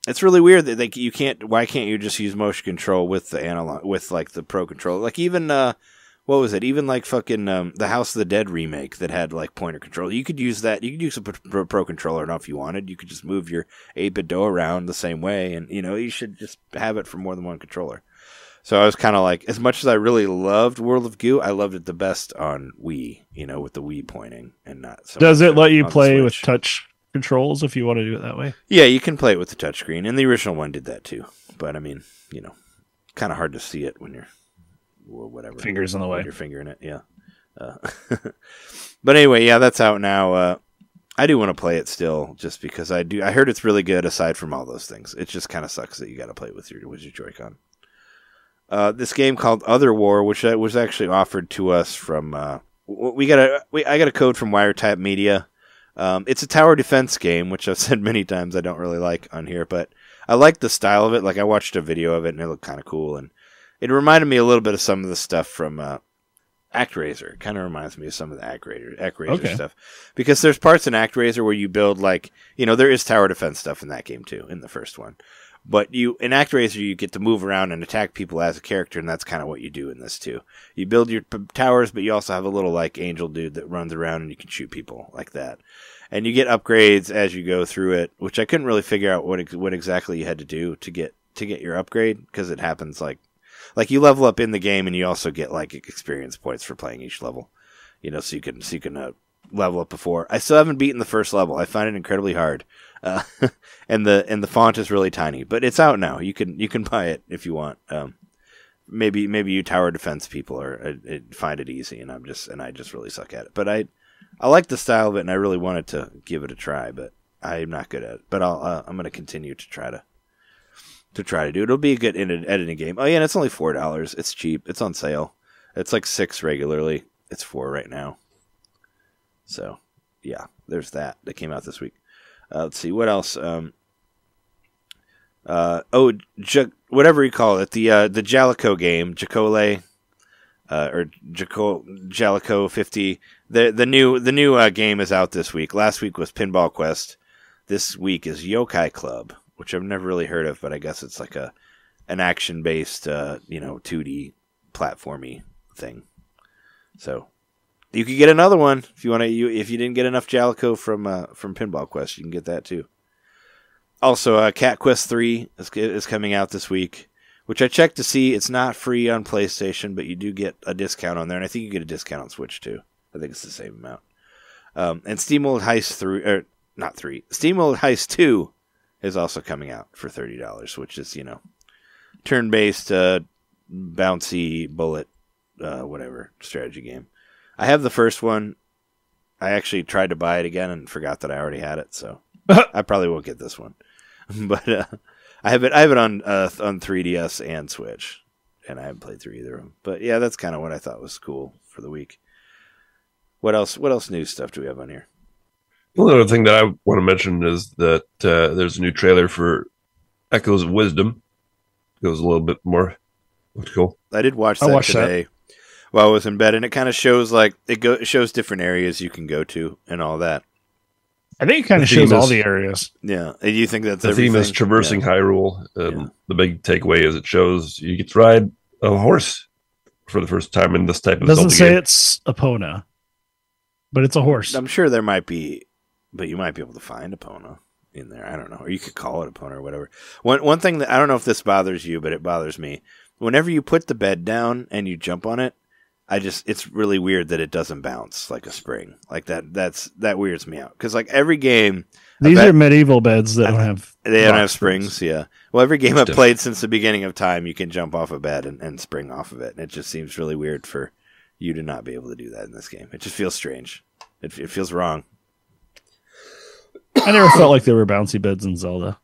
it's really weird that you can't. Why can't you just use motion control with the analog, with like the Pro Controller? Like even what was it? Even like fucking the House of the Dead remake that had like pointer control. You could use that. You could use a Pro Controller enough if you wanted. You could just move your 8-bit DOA around the same way, and you should just have it for more than one controller. So I was kind of like, as much as I really loved World of Goo, I loved it the best on Wii. With the Wii pointing and not. So does it let you play with touch controls if you want to do it that way? Yeah, you can play it with the touchscreen, and the original one did that too. But I mean, kind of hard to see it when you're whatever fingers in the way. Your finger in it, yeah. But anyway, yeah, that's out now. I do want to play it still, just because I heard it's really good. Aside from all those things, it just kind of sucks that you got to play it with your Joy-Con. This game called Other War, which was actually offered to us from I got a code from Wiretap Media. It's a tower defense game, which I've said many times I don't really like on here, but I like the style of it. Like, I watched a video of it, and it looked kind of cool, and it reminded me a little bit of some of the stuff from ActRaiser. Kind of reminds me of some of the ActRaiser stuff. Because there's parts in ActRaiser where you build, like, there is tower defense stuff in that game, too, in the first one. But in ActRaiser, you get to move around and attack people as a character, and that's kind of what you do in this, too. You build your towers, but you also have a little, like, angel dude that runs around, and you can shoot people like that. And you get upgrades as you go through it, which I couldn't really figure out what exactly you had to do to get your upgrade, because it happens like you level up in the game, and you also get like experience points for playing each level. So you can level up before. I still haven't beaten the first level. I find it incredibly hard, and the font is really tiny. But it's out now. You can buy it if you want. Maybe you tower defense people find it easy, and I just really suck at it. But I like the style of it, and I really wanted to give it a try, but I'm not good at it. But I'm going to continue to try to do it. It'll be a good editing game. Oh yeah, and it's only $4. It's cheap. It's on sale. It's like $6 regularly. It's $4 right now. So yeah, there's that. That came out this week. Let's see what else. Whatever you call it, the Jalico game, Jacole, or Jalico 50. The new game is out this week. Last week was Pinball Quest. This week is Yokai Club, which I've never really heard of, but I guess it's like an action-based, 2D platformy thing. So you could get another one if you want to. If you didn't get enough Jalico from Pinball Quest, you can get that too. Also, Cat Quest 3 is coming out this week, which I checked to see. It's not free on PlayStation, but you do get a discount on there, and I think you get a discount on Switch too. I think it's the same amount. And SteamWorld Heist SteamWorld Heist 2 is also coming out for $30, which is, turn-based, bouncy, bullet, whatever, strategy game. I have the first one. I actually tried to buy it again and forgot that I already had it, so I probably won't get this one. But I have it on 3DS and Switch, and I haven't played through either of them. But yeah, that's kind of what I thought was cool for the week. What else new stuff do we have on here? Well, another thing that I want to mention is that there's a new trailer for Echoes of Wisdom. It was a little bit more. Looked cool. I did watch that today while I was in bed, and it kind of shows it shows different areas you can go to and all that. I think it kind of shows all the areas. Yeah, and you think that's the theme is traversing Hyrule. The big takeaway is it shows you get to ride a horse for the first time in this type of. Doesn't say game. It's Epona, but it's a horse. I'm sure there might be, but you might be able to find Epona in there. I don't know, or you could call it Epona or whatever. One thing that I don't know if this bothers you, but it bothers me. Whenever you put the bed down and you jump on it, it's really weird that it doesn't bounce like a spring. Like that weirds me out. Because like every game, these are medieval beds that don't have springs. Yeah. Well, every game I've played since the beginning of time, you can jump off a bed and spring off of it, and it just seems really weird for you to not be able to do that in this game. It just feels strange. It feels wrong. I never felt like there were bouncy beds in Zelda.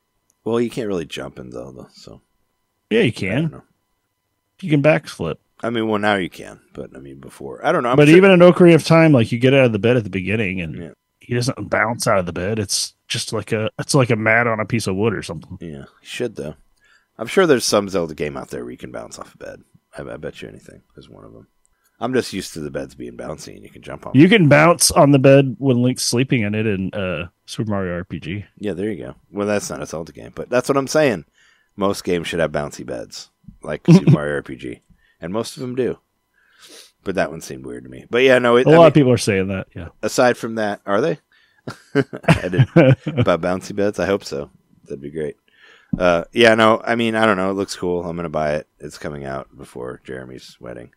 Well, you can't really jump in Zelda, so yeah, you can. You can backflip. I mean, well, now you can, but I mean, before I don't know. But even in Ocarina of Time, like you get out of the bed at the beginning, and he doesn't bounce out of the bed. It's just like a mat on a piece of wood or something. Yeah, he should though. I'm sure there's some Zelda game out there where you can bounce off a bed. I bet you anything. There's one of them. I'm just used to the beds being bouncy and you can jump on. You can bounce on the bed when Link's sleeping in it in Super Mario RPG. Yeah, there you go. Well, that's not a Zelda game, but that's what I'm saying. Most games should have bouncy beds, like Super Mario RPG, and most of them do. But that one seemed weird to me. But yeah, no. A lot of people are saying that. Yeah. Aside from that, are they? About bouncy beds? I hope so. That'd be great. Yeah, no. I mean, I don't know. It looks cool. I'm gonna buy it. It's coming out before Jeremy's wedding.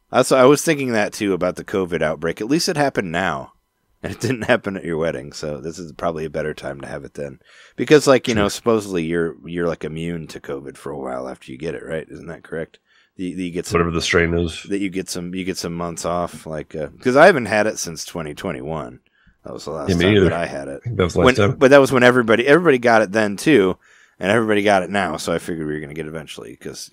Also, I was thinking that too about the COVID outbreak. At least it happened now, and it didn't happen at your wedding. So this is probably a better time to have it then, because like supposedly you're like immune to COVID for a while after you get it, right? Isn't that correct? You get some, whatever the strain is. That you get some months off, like because I haven't had it since 2021. That was the last time that I had it. That was the last time. But that was when everybody got it then too, and everybody got it now. So I figured we were going to get it eventually because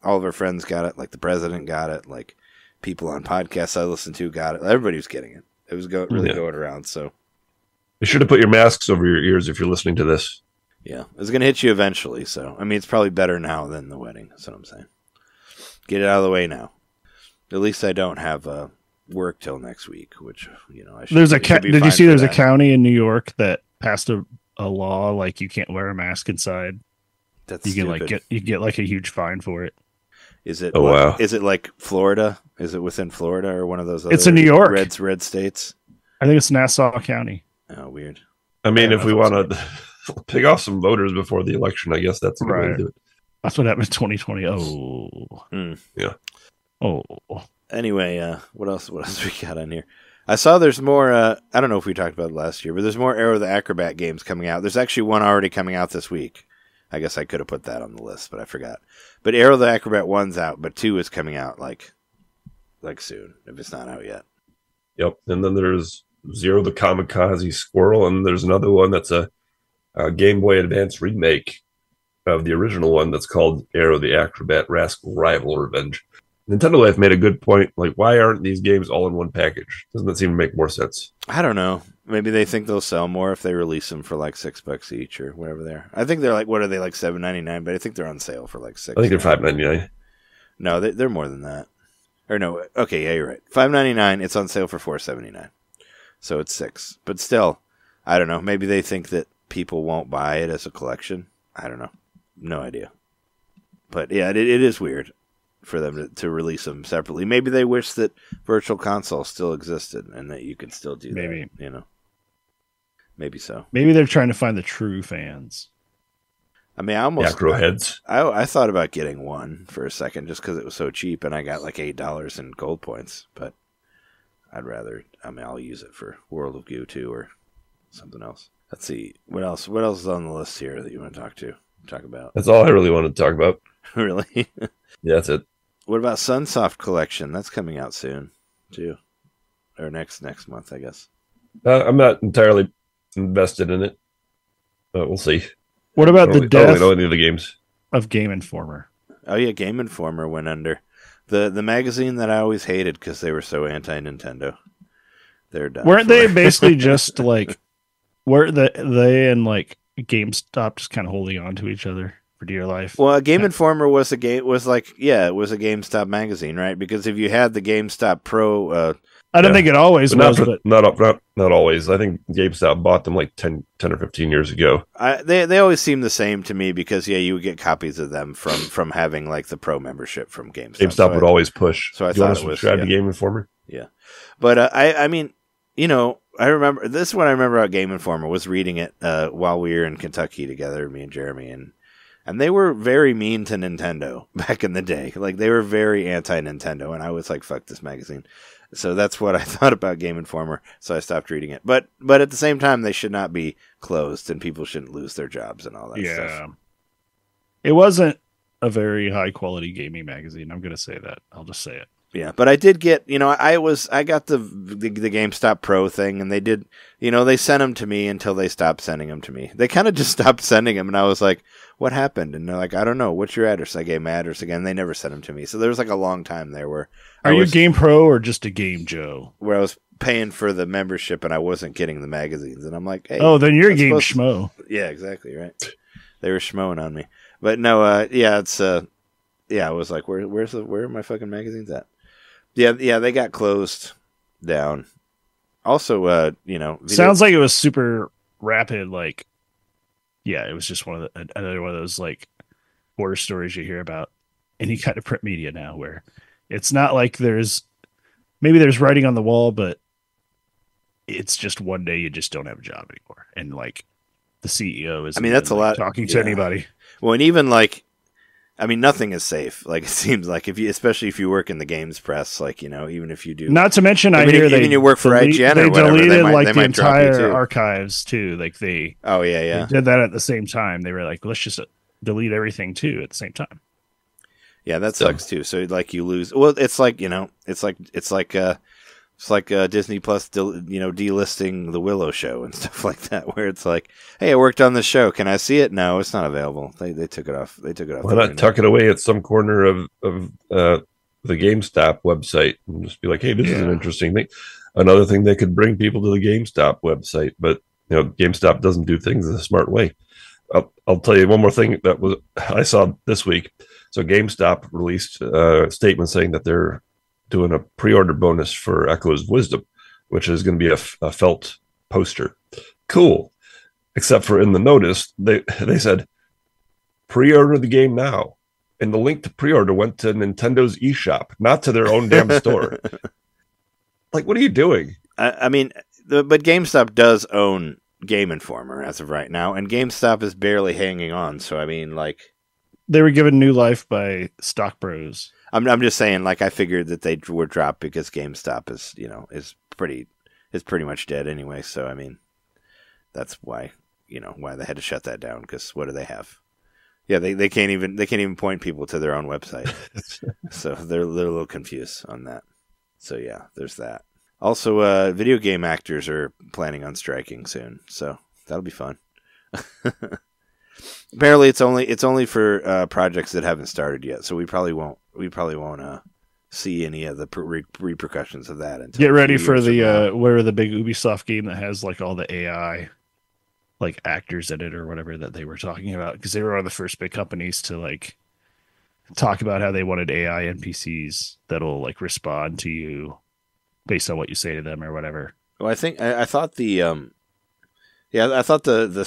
all of our friends got it, like the president got it, like. People on podcasts I listened to got it. Everybody was getting it. It was really going around. So you should have put your masks over your ears if you're listening to this. Yeah, it's going to hit you eventually. So I mean, it's probably better now than the wedding. That's what I'm saying. Get it out of the way now. At least I don't have work till next week, which I should. Did you see there's a county in New York that passed a law like you can't wear a mask inside? That's you can stupid. you get like a huge fine for it. Is it? Oh, wow. Is it like Florida? Is it within Florida or one of those? It's in New York. Red states. I think it's Nassau County. Oh, weird. I mean, if we want to pick off some voters before the election, I guess that's a good way to do it. That's what happened in 2020. Oh, yeah. Oh. Anyway, what else we got on here? I saw there's more. I don't know if we talked about it last year, but there's more Arrow the Acrobat games coming out. There's actually one already coming out this week. I guess I could have put that on the list, but I forgot. But Arrow the Acrobat 1's out, but 2 is coming out like soon, if it's not out yet. Yep. And then there's Zero the Kamikaze Squirrel, and there's another one that's a Game Boy Advance remake of the original one that's called Arrow the Acrobat Rascal Rival Revenge. Nintendo Life made a good point. Like, why aren't these games all in one package? Doesn't that seem to make more sense? I don't know. Maybe they think they'll sell more if they release them for like $6 each or whatever they're. I think they're like, what are they, like $7.99? But I think they're on sale for like $6. I think they're $5.99. No, they're more than that. Or no, okay, yeah, you're right. $5.99. It's on sale for $4.79. So it's $6. But still, I don't know. Maybe they think that people won't buy it as a collection. I don't know. No idea. But yeah, it is weird for them to release them separately. Maybe they wish that Virtual Console still existed and that you could still do that. Maybe so. Maybe they're trying to find the true fans. I mean, I almost Acro heads. I thought about getting one for a second just because it was so cheap, and I got like $8 in gold points. But I'd rather. I mean, I'll use it for World of Goo 2 or something else. Let's see what else. What else is on the list here that you want to talk about? That's all I really wanted to talk about. Really? Yeah, that's it. What about Sunsoft Collection? That's coming out soon, too, or next month, I guess. I'm not entirely invested in it, but we'll see. What about the death know any of the games of Game Informer? Oh yeah, Game Informer went under. The magazine that I always hated because they were so anti-Nintendo. They're done. Weren't they basically just like were they and like GameStop just kind of holding on to each other for dear life? Well, Game Informer was a GameStop magazine, right? Because if you had the GameStop Pro, I don't think it always was, but not always. I think GameStop bought them like 10 or 15 years ago. They always seem the same to me because you would get copies of them from having like the Pro membership from GameStop. GameStop would always push. So I thought it was subscribe to Game Informer. Yeah, but I mean, I remember this one. I remember about Game Informer was reading it while we were in Kentucky together, me and Jeremy, and they were very mean to Nintendo back in the day. Like they were very anti-Nintendo, and I was like, "Fuck this magazine." So that's what I thought about Game Informer. So I stopped reading it. But at the same time, they should not be closed, and people shouldn't lose their jobs and all that stuff. Yeah, it wasn't a very high quality gaming magazine. I'm going to say that. I'll just say it. Yeah, but I did get, I got the GameStop Pro thing, and they did, they sent them to me until they stopped sending them to me. They kind of just stopped sending them, and I was like, what happened? And they're like, I don't know. What's your address? I gave my address again. They never sent them to me. So there was like a long time there where Are you Game Pro or just a Game Joe? Where I was paying for the membership and I wasn't getting the magazines. And I'm like, hey. Oh, then you're Game Schmo. Yeah, exactly, right. They were schmoing on me. But no, it's I was like, where are my fucking magazines at? Yeah, they got closed down. Also, sounds like it was super rapid. Like, yeah, it was just another one of those like horror stories you hear about any kind of print media now, where it's not like there's writing on the wall, but it's just one day you just don't have a job anymore, and like the CEO is. I mean, that's a lot talking to anybody. Well, and even like. I mean, nothing is safe. Like it seems like especially if you work in the games press, like even if you do. Not to mention, I hear even you work for IGN or whatever, deleted they like the might drop you entire too. archives too. Like they. Oh yeah. They did that at the same time. They were like, let's just delete everything too at the same time. Yeah, that sucks too. So like you lose. Well, it's like Disney Plus, delisting the Willow show and stuff like that, where it's like, hey, I worked on this show. Can I see it? No, it's not available. They took it off. Why not tuck it away at some corner of the GameStop website and just be like, hey, this is an interesting thing. Another thing they could bring people to the GameStop website, but GameStop doesn't do things in a smart way. I'll tell you one more thing I saw this week. So GameStop released a statement saying that they're doing a pre-order bonus for Echoes of Wisdom, which is going to be a felt poster. Cool. Except for in the notice, they said, pre-order the game now. And the link to pre-order went to Nintendo's eShop, not to their own damn store. Like, what are you doing? I mean, but GameStop does own Game Informer as of right now, and GameStop is barely hanging on. So, I mean, like... They were given new life by Stock Bros. I'm just saying, like, I figured that they were dropped because GameStop is, is pretty much dead anyway. So, I mean, that's why, why they had to shut that down, because what do they have? Yeah, they can't even point people to their own website. So they're a little confused on that. So yeah, there's that. Also, video game actors are planning on striking soon, so that'll be fun. Apparently, it's only for projects that haven't started yet, so we probably won't see any of the repercussions of that until. Get ready for the big Ubisoft game that has like all the AI like actors in it or whatever that they were talking about, because they were one of the first big companies to like talk about how they wanted AI NPCs that'll like respond to you based on what you say to them or whatever. Well, I thought the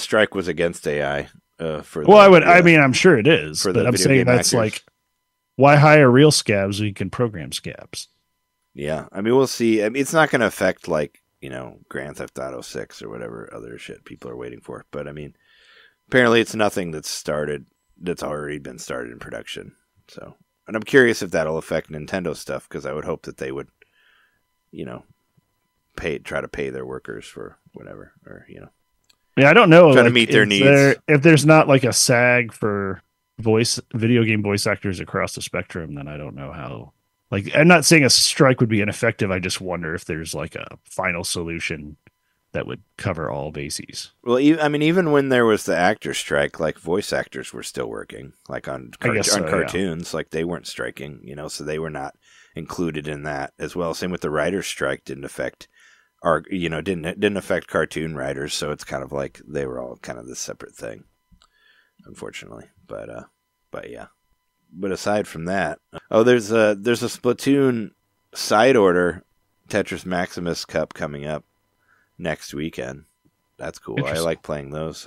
strike was against AI. I mean, I'm sure it is, but I'm saying that's actors. like, why hire real scabs when you can program scabs? Yeah, I mean, we'll see. I mean, it's not going to affect like, Grand Theft Auto 6 or whatever other shit people are waiting for. But I mean, apparently it's nothing that's already been started in production. So, and I'm curious if that'll affect Nintendo stuff, because I would hope that they would, try to pay their workers for whatever, or Yeah, I don't know. Try to meet their needs. If there's not like a SAG for video game voice actors across the spectrum, then I don't know how. Like, I'm not saying a strike would be ineffective. I just wonder if there's like a final solution that would cover all bases. Well, even when there was the actor strike, like voice actors were still working, like on cartoons, yeah. Like they weren't striking, so they were not included in that as well. Same with the writer's strike didn't affect didn't affect cartoon writers, so it's kind of like they were all kind of this separate thing, unfortunately. But yeah. But aside from that, there's a Splatoon side order Tetris Maximus Cup coming up next weekend. That's cool. I like playing those.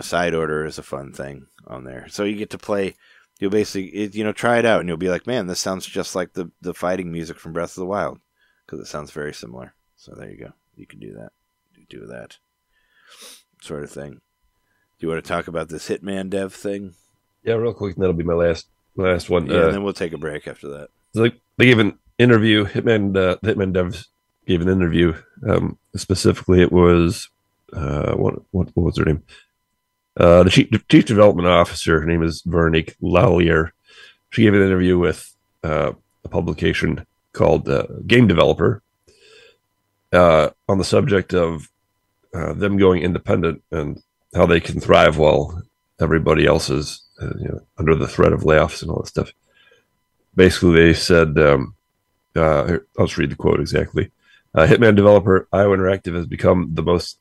Side order is a fun thing on there. So you get to play. You'll basically, try it out, and you'll be like, man, this sounds just like the fighting music from Breath of the Wild, because it sounds very similar. So there you go. You can do that. Do that sort of thing. Do you want to talk about this Hitman dev thing? Yeah, real quick. That'll be my last one. Yeah, and then we'll take a break after that. They gave an interview. The Hitman devs gave an interview. Specifically, it was what was her name? The chief development officer. Her name is Veronique Lallier. She gave an interview with a publication called Game Developer on the subject of them going independent and how they can thrive while everybody else is under the threat of layoffs and all that stuff. Basically, they said, I'll just read the quote exactly. Hitman developer IO Interactive has become the most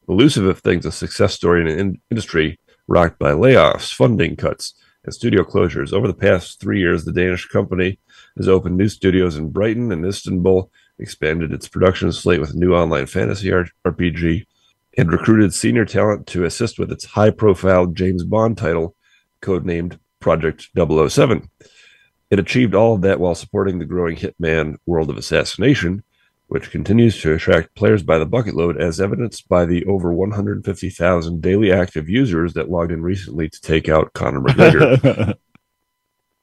elusive of things, a success story in an industry rocked by layoffs, funding cuts, and studio closures. Over the past 3 years, the Danish company has opened new studios in Brighton and Istanbul, expanded its production slate with a new online fantasy RPG, and recruited senior talent to assist with its high-profile James Bond title, codenamed Project 007. It achieved all of that while supporting the growing Hitman world of assassination, which continues to attract players by the bucket load, as evidenced by the over 150,000 daily active users that logged in recently to take out Conor McGregor.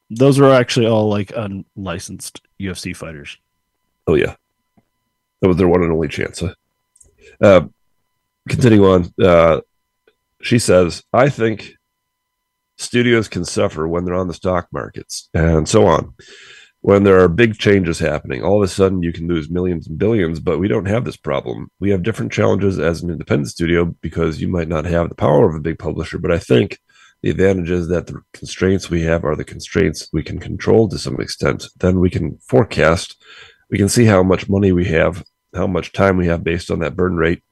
Those were actually all like unlicensed UFC fighters. Oh, yeah. That was their one and only chance. Continuing on, she says, I think studios can suffer when they're on the stock markets and so on. When there are big changes happening, all of a sudden you can lose millions and billions, but we don't have this problem. We have different challenges as an independent studio because you might not have the power of a big publisher, but I think the advantage is that the constraints we have are the constraints we can control to some extent. Then we can forecast, we can see how much money we have, how much time we have based on that burn rate.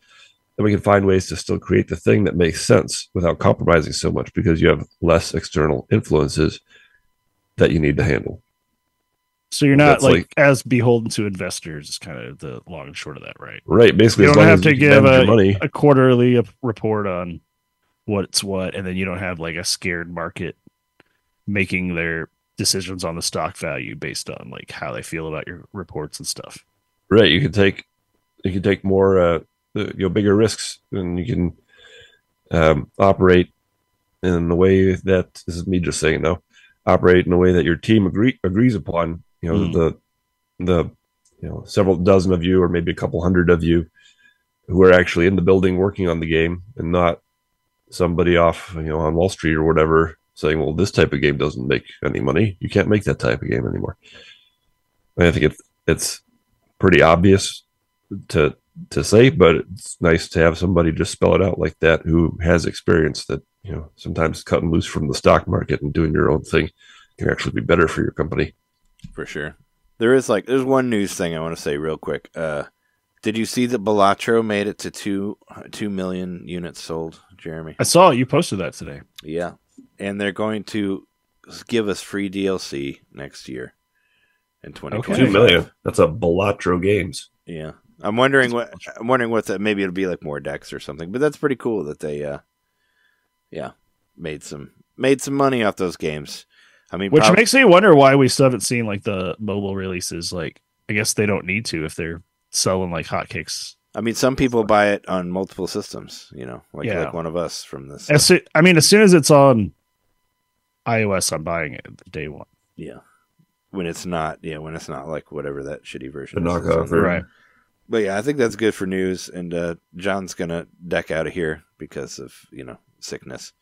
Then we can find ways to still create the thing that makes sense without compromising so much because you have less external influences that you need to handle. So you're not That's like as beholden to investors is kind of the long and short of that, right? Right. Basically, You as don't long have as to you can give manage your money. a quarterly report on what's what, and then you don't have like a scared market making their decisions on the stock value based on like how they feel about your reports and stuff. Right. You can take more bigger risks, and you can operate in a way that, this is me just saying though, operate in a way that your team agrees upon. The several dozen of you, or maybe a couple hundred of you, who are actually in the building working on the game, and not somebody off on Wall Street or whatever saying, well, this type of game doesn't make any money, you can't make that type of game anymore. I think it's pretty obvious to say, but it's nice to have somebody just spell it out like that who has experience that sometimes cutting loose from the stock market and doing your own thing can actually be better for your company. For sure. There's one news thing I want to say real quick. Did you see that Balatro made it to 2 million units sold, Jeremy? I saw you posted that today. Yeah. And they're going to give us free DLC next year in 2020. 2 million. That's a Balatro Games. Yeah. I'm wondering what that, maybe it'll be like more decks or something, but that's pretty cool that they made some money off those games. I mean, which makes me wonder why we still haven't seen like the mobile releases. Like, I guess they don't need to if they're selling like hotcakes. I mean, some people buy it on multiple systems, like one of us from this. As soon as it's on iOS, I'm buying it day one. Yeah. When it's not like whatever that shitty version the is. knockoff, right? But yeah, I think that's good for news. And John's gonna deck out of here because of sickness.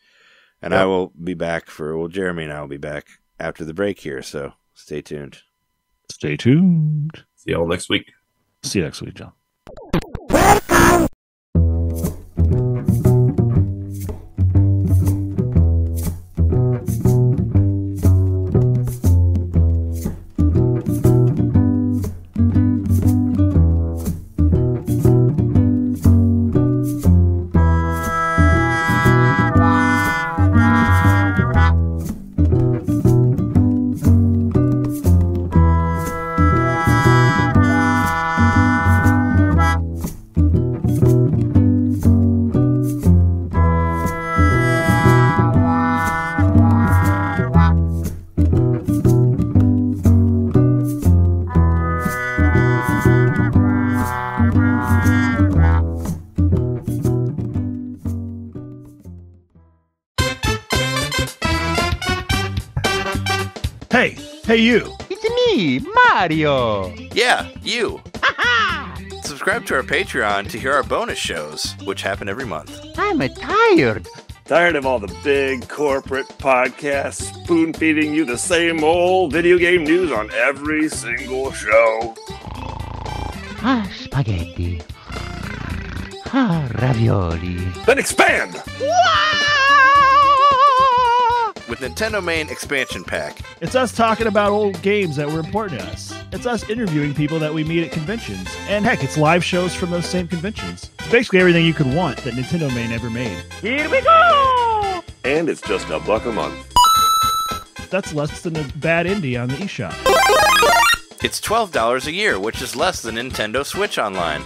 And I will be back Jeremy and I will be back after the break here. So stay tuned. Stay tuned. See y'all next week. See you next week, John. Hey, you. It's me, Mario. Yeah, you. Subscribe to our Patreon to hear our bonus shows, which happen every month. I'm tired. Tired of all the big corporate podcasts spoon-feeding you the same old video game news on every single show? Spaghetti. Ravioli. Then expand! With NintenDomain Expansion Pack. It's us talking about old games that were important to us. It's us interviewing people that we meet at conventions. And heck, it's live shows from those same conventions. It's basically everything you could want that NintenDomain ever made. Here we go! And it's just $1 a month. That's less than a bad indie on the eShop. It's $12 a year, which is less than Nintendo Switch Online.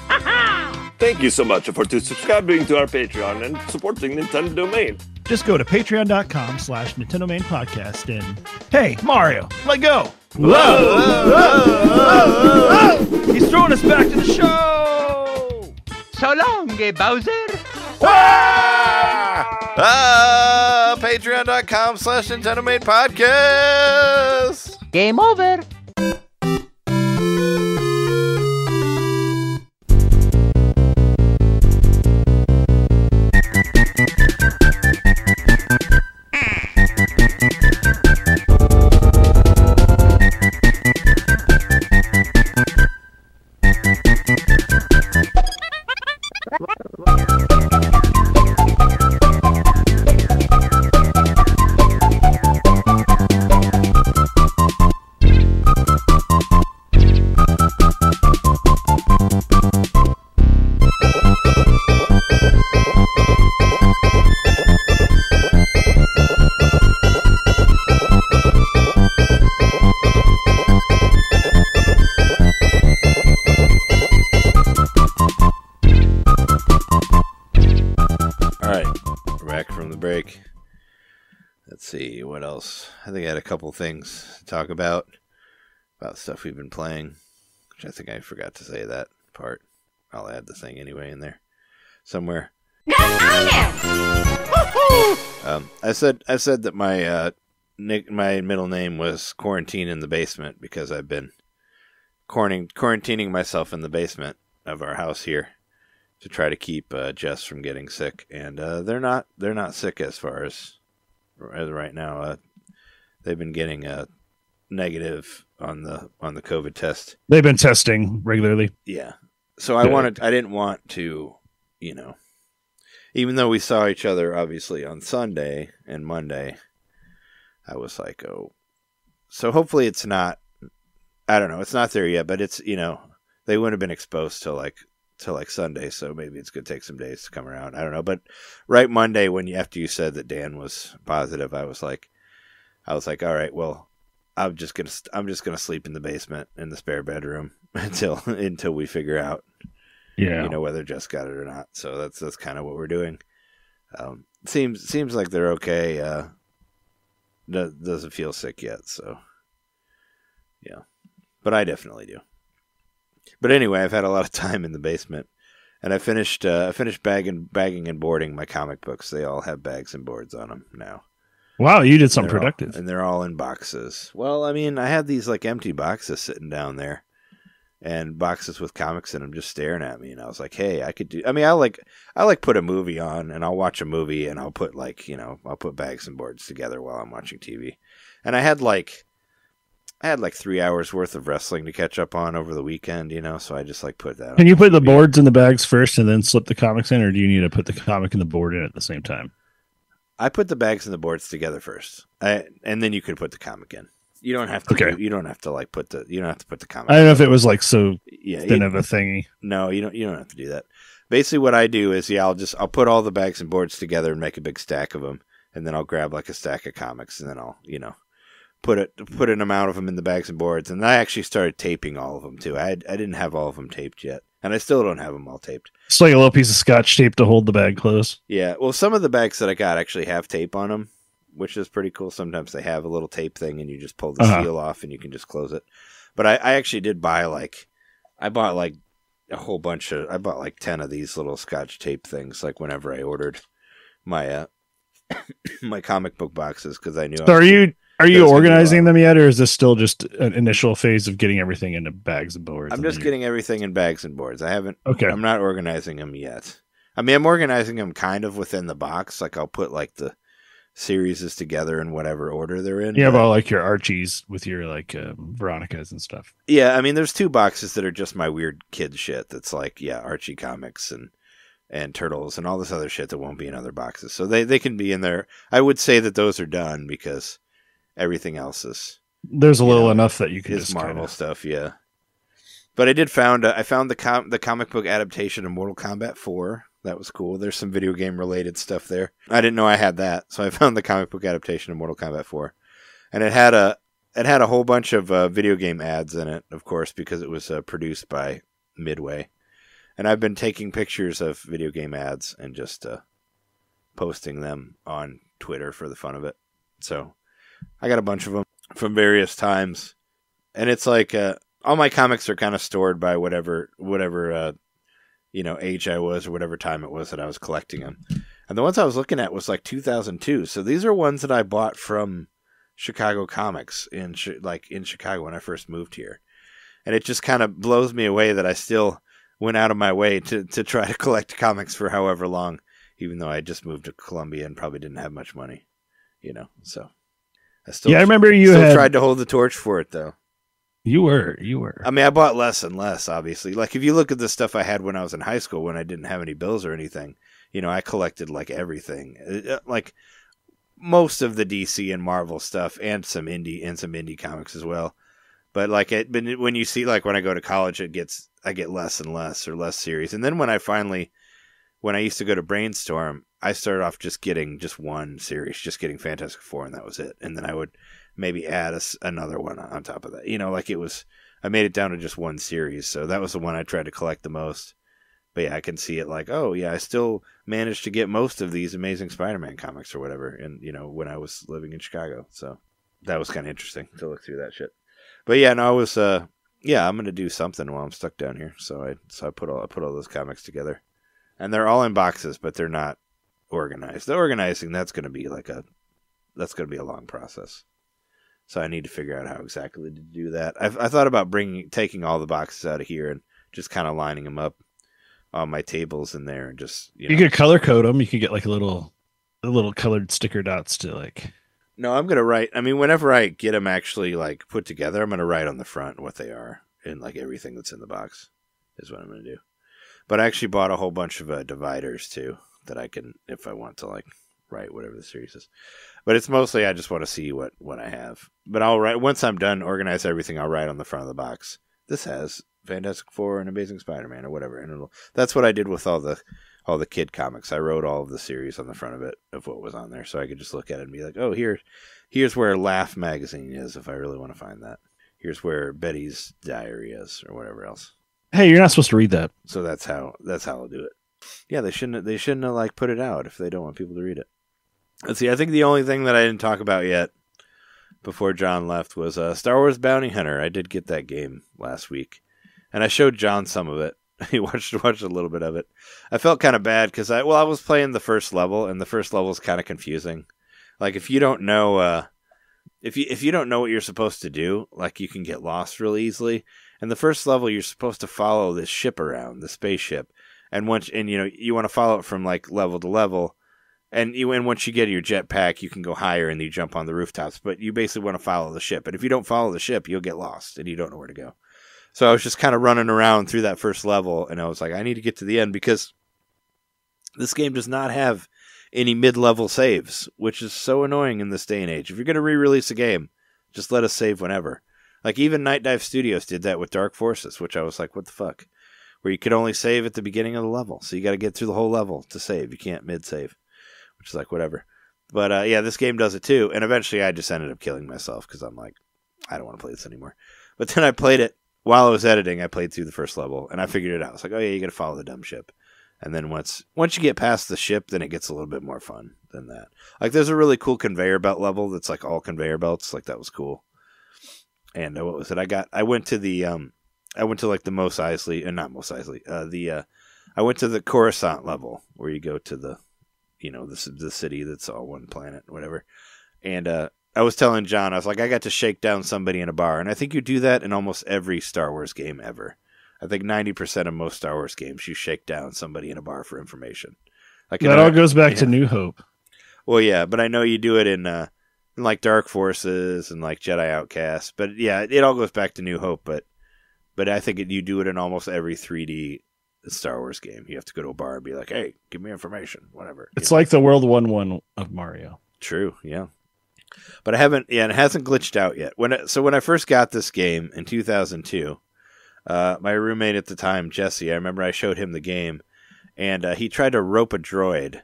Thank you so much for subscribing to our Patreon and supporting NintenDomain. Just go to patreon.com/NintenDomain podcast and, hey, Mario, let go. Whoa! He's throwing us back to the show. So long, Bowser. Patreon.com/NintenDomain podcast. Game over. All right, we're back from the break. Let's see, what else? I think I had a couple things to talk about stuff we've been playing, which I think I forgot to say that part. I'll add the thing anyway in there somewhere. I said that my my middle name was Quarantine in the Basement because I've been quarantining myself in the basement of our house here to try to keep Jess from getting sick, and they're not sick as far as right now. They've been getting negative on the COVID test. They've been testing regularly. Yeah. So I didn't want to, even though we saw each other obviously on Sunday and Monday, I was like, oh, so hopefully it's not, I don't know, it's not there yet, but it's, they wouldn't have been exposed till like Sunday, so maybe it's going to take some days to come around. I don't know, but right Monday after you said that Dan was positive, I was like, all right, well, I'm just gonna sleep in the basement in the spare bedroom until we figure out, whether Jess got it or not. So that's kind of what we're doing. Seems like they're okay. Doesn't feel sick yet, so yeah, but I definitely do. But anyway, I've had a lot of time in the basement, and I finished bagging and boarding my comic books. They all have bags and boards on them now. Wow, you did something productive. And they're all in boxes. Well, I mean, I had these like empty boxes sitting down there, and boxes with comics in them just staring at me. And I was like, hey, I could do. I mean, I like put a movie on, and I'll watch a movie, and I'll put I'll put bags and boards together while I'm watching TV. And I had like 3 hours worth of wrestling to catch up on over the weekend, so I just put that on. Can you put the boards in the bags first and then slip the comics in, or do you need to put the comic and the board in at the same time? I put the bags and the boards together first, and then you could put the comic in. You don't have to. Okay. You don't have to put the comic. I don't know if it was so thin of a thingy. No, you don't have to do that. Basically, what I do is I'll put all the bags and boards together and make a big stack of them, and then I'll grab a stack of comics, and then I'll put an amount of them in the bags and boards. And I actually started taping all of them too. I didn't have all of them taped yet, and I still don't have them all taped. It's like a little piece of scotch tape to hold the bag closed. Yeah, well, some of the bags that I got actually have tape on them, which is pretty cool. Sometimes they have a little tape thing, and you just pull the seal off, and you can just close it. But I actually did buy I bought a whole bunch of, I bought 10 of these little scotch tape things, whenever I ordered my my comic book boxes, because I knew. So are you organizing them yet, or is this still just an initial phase of getting everything into bags and boards? I'm just getting everything in bags and boards. I haven't. Okay. I'm not organizing them yet. I mean, I'm organizing them kind of within the box. I'll put the series together in whatever order they're in. You have all your Archies with your Veronicas and stuff. Yeah, I mean, there's 2 boxes that are just my weird kid shit. That's Archie comics and Turtles and all this other shit that won't be in other boxes. So they can be in there. I would say that those are done because everything else is. There's a little enough that you can just Marvel stuff, yeah. But I found the comic book adaptation of Mortal Kombat 4. That was cool. There's some video game related stuff there. I didn't know I had that, so I found the comic book adaptation of Mortal Kombat 4, and it had a whole bunch of video game ads in it, of course, because it was produced by Midway. And I've been taking pictures of video game ads and just posting them on Twitter for the fun of it. So I got a bunch of them from various times, and it's all my comics are kind of stored by whatever age I was or whatever time it was that I was collecting them. And the ones I was looking at was 2002. So these are ones that I bought from Chicago Comics in Chicago when I first moved here. And it just kind of blows me away that I still went out of my way to try to collect comics for however long, even though I just moved to Columbia and probably didn't have much money, so I remember you tried to hold the torch for it though. You were. I mean, I bought less and less, obviously. If you look at the stuff I had when I was in high school, when I didn't have any bills or anything, I collected everything, most of the DC and Marvel stuff, and some indie comics as well. But when you see when I go to college, I get less and less or less series. And then when I used to go to Brainstorm, I started off just getting one series, just getting Fantastic Four, and that was it. And then I would maybe add another one on top of that. I made it down to just one series. So that was the one I tried to collect the most But yeah, I can see it like, oh yeah, I still managed to get most of these Amazing Spider-Man comics or whatever, and when I was living in Chicago. So that was kind of interesting to look through that shit. But yeah, no, I was I'm gonna do something while I'm stuck down here. So I put all those comics together, and they're all in boxes, but they're not organized. The organizing that's gonna be a long process. So I need to figure out how exactly to do that. I thought about taking all the boxes out of here and just kind of lining them up on my tables in there, and just you could color code them. You could get like a little colored sticker dots to like. No, I'm gonna write. I mean, whenever I get them actually like put together, I'm gonna write on the front what they are and like everything that's in the box is what I'm gonna do. But I actually bought a whole bunch of dividers too that I can, if I want to like write whatever the series is. But it's mostly I just want to see what I have. But I'll write once I'm done, organize everything. I'll write on the front of the box. This has Fantastic Four and Amazing Spider-Man or whatever, and that's what I did with all the kid comics. I wrote all of the series on the front of it of what was on there, so I could just look at it and be like, oh, here's where Laugh magazine is if I really want to find that. Here's where Betty's Diary is or whatever else. Hey, you're not supposed to read that. So that's how I'll do it. Yeah, they shouldn't have like put it out if they don't want people to read it. Let's see. I think the only thing that I didn't talk about yet before John left was Star Wars Bounty Hunter. I did get that game last week, and I showed John some of it. He watched a little bit of it. I felt kind of bad because I was playing the first level, and the first level is kind of confusing. Like if you don't know if you don't know what you're supposed to do, like you can get lost really easily. And the first level, you're supposed to follow this ship around, the spaceship, and you want to follow it from like level to level. And once you get your jetpack, you can go higher and you jump on the rooftops. But you basically want to follow the ship. And if you don't follow the ship, you'll get lost and you don't know where to go. So I was just kind of running around through that first level, and I was like, I need to get to the end because this game does not have any mid-level saves, which is so annoying in this day and age. If you're going to re-release a game, just let us save whenever. Like even Night Dive Studios did that with Dark Forces, which I was like, what the fuck? Where you could only save at the beginning of the level. So you got to get through the whole level to save. You can't mid-save. Which is like, whatever. But, yeah, this game does it too. And eventually I just ended up killing myself because I'm like, I don't want to play this anymore. But then I played it while I was editing. I played through the first level, and I figured it out. I was like, oh, yeah, you got to follow the dumb ship. And then once you get past the ship, then it gets a little bit more fun than that. Like, there's a really cool conveyor belt level that's, like, all conveyor belts. Like, that was cool. And what was it? I went to like, the Mos Eisley, not Mos Eisley, I went to the Coruscant level, where you go to the city that's all one planet, whatever. And I was telling John, I was like, I got to shake down somebody in a bar. And I think you do that in almost every Star Wars game ever. I think 90% of most Star Wars games, you shake down somebody in a bar for information. Like that all goes back to New Hope. Well, yeah, but I know you do it in like Dark Forces and like Jedi Outcast. But yeah, it all goes back to New Hope. But I think you do it in almost every 3D Star Wars game. You have to go to a bar and be like, hey, give me information, whatever. It's like the World 1-1 of Mario. True, yeah. But I haven't, it hasn't glitched out yet. When I first got this game in 2002, my roommate at the time, Jesse, I remember I showed him the game, and he tried to rope a droid,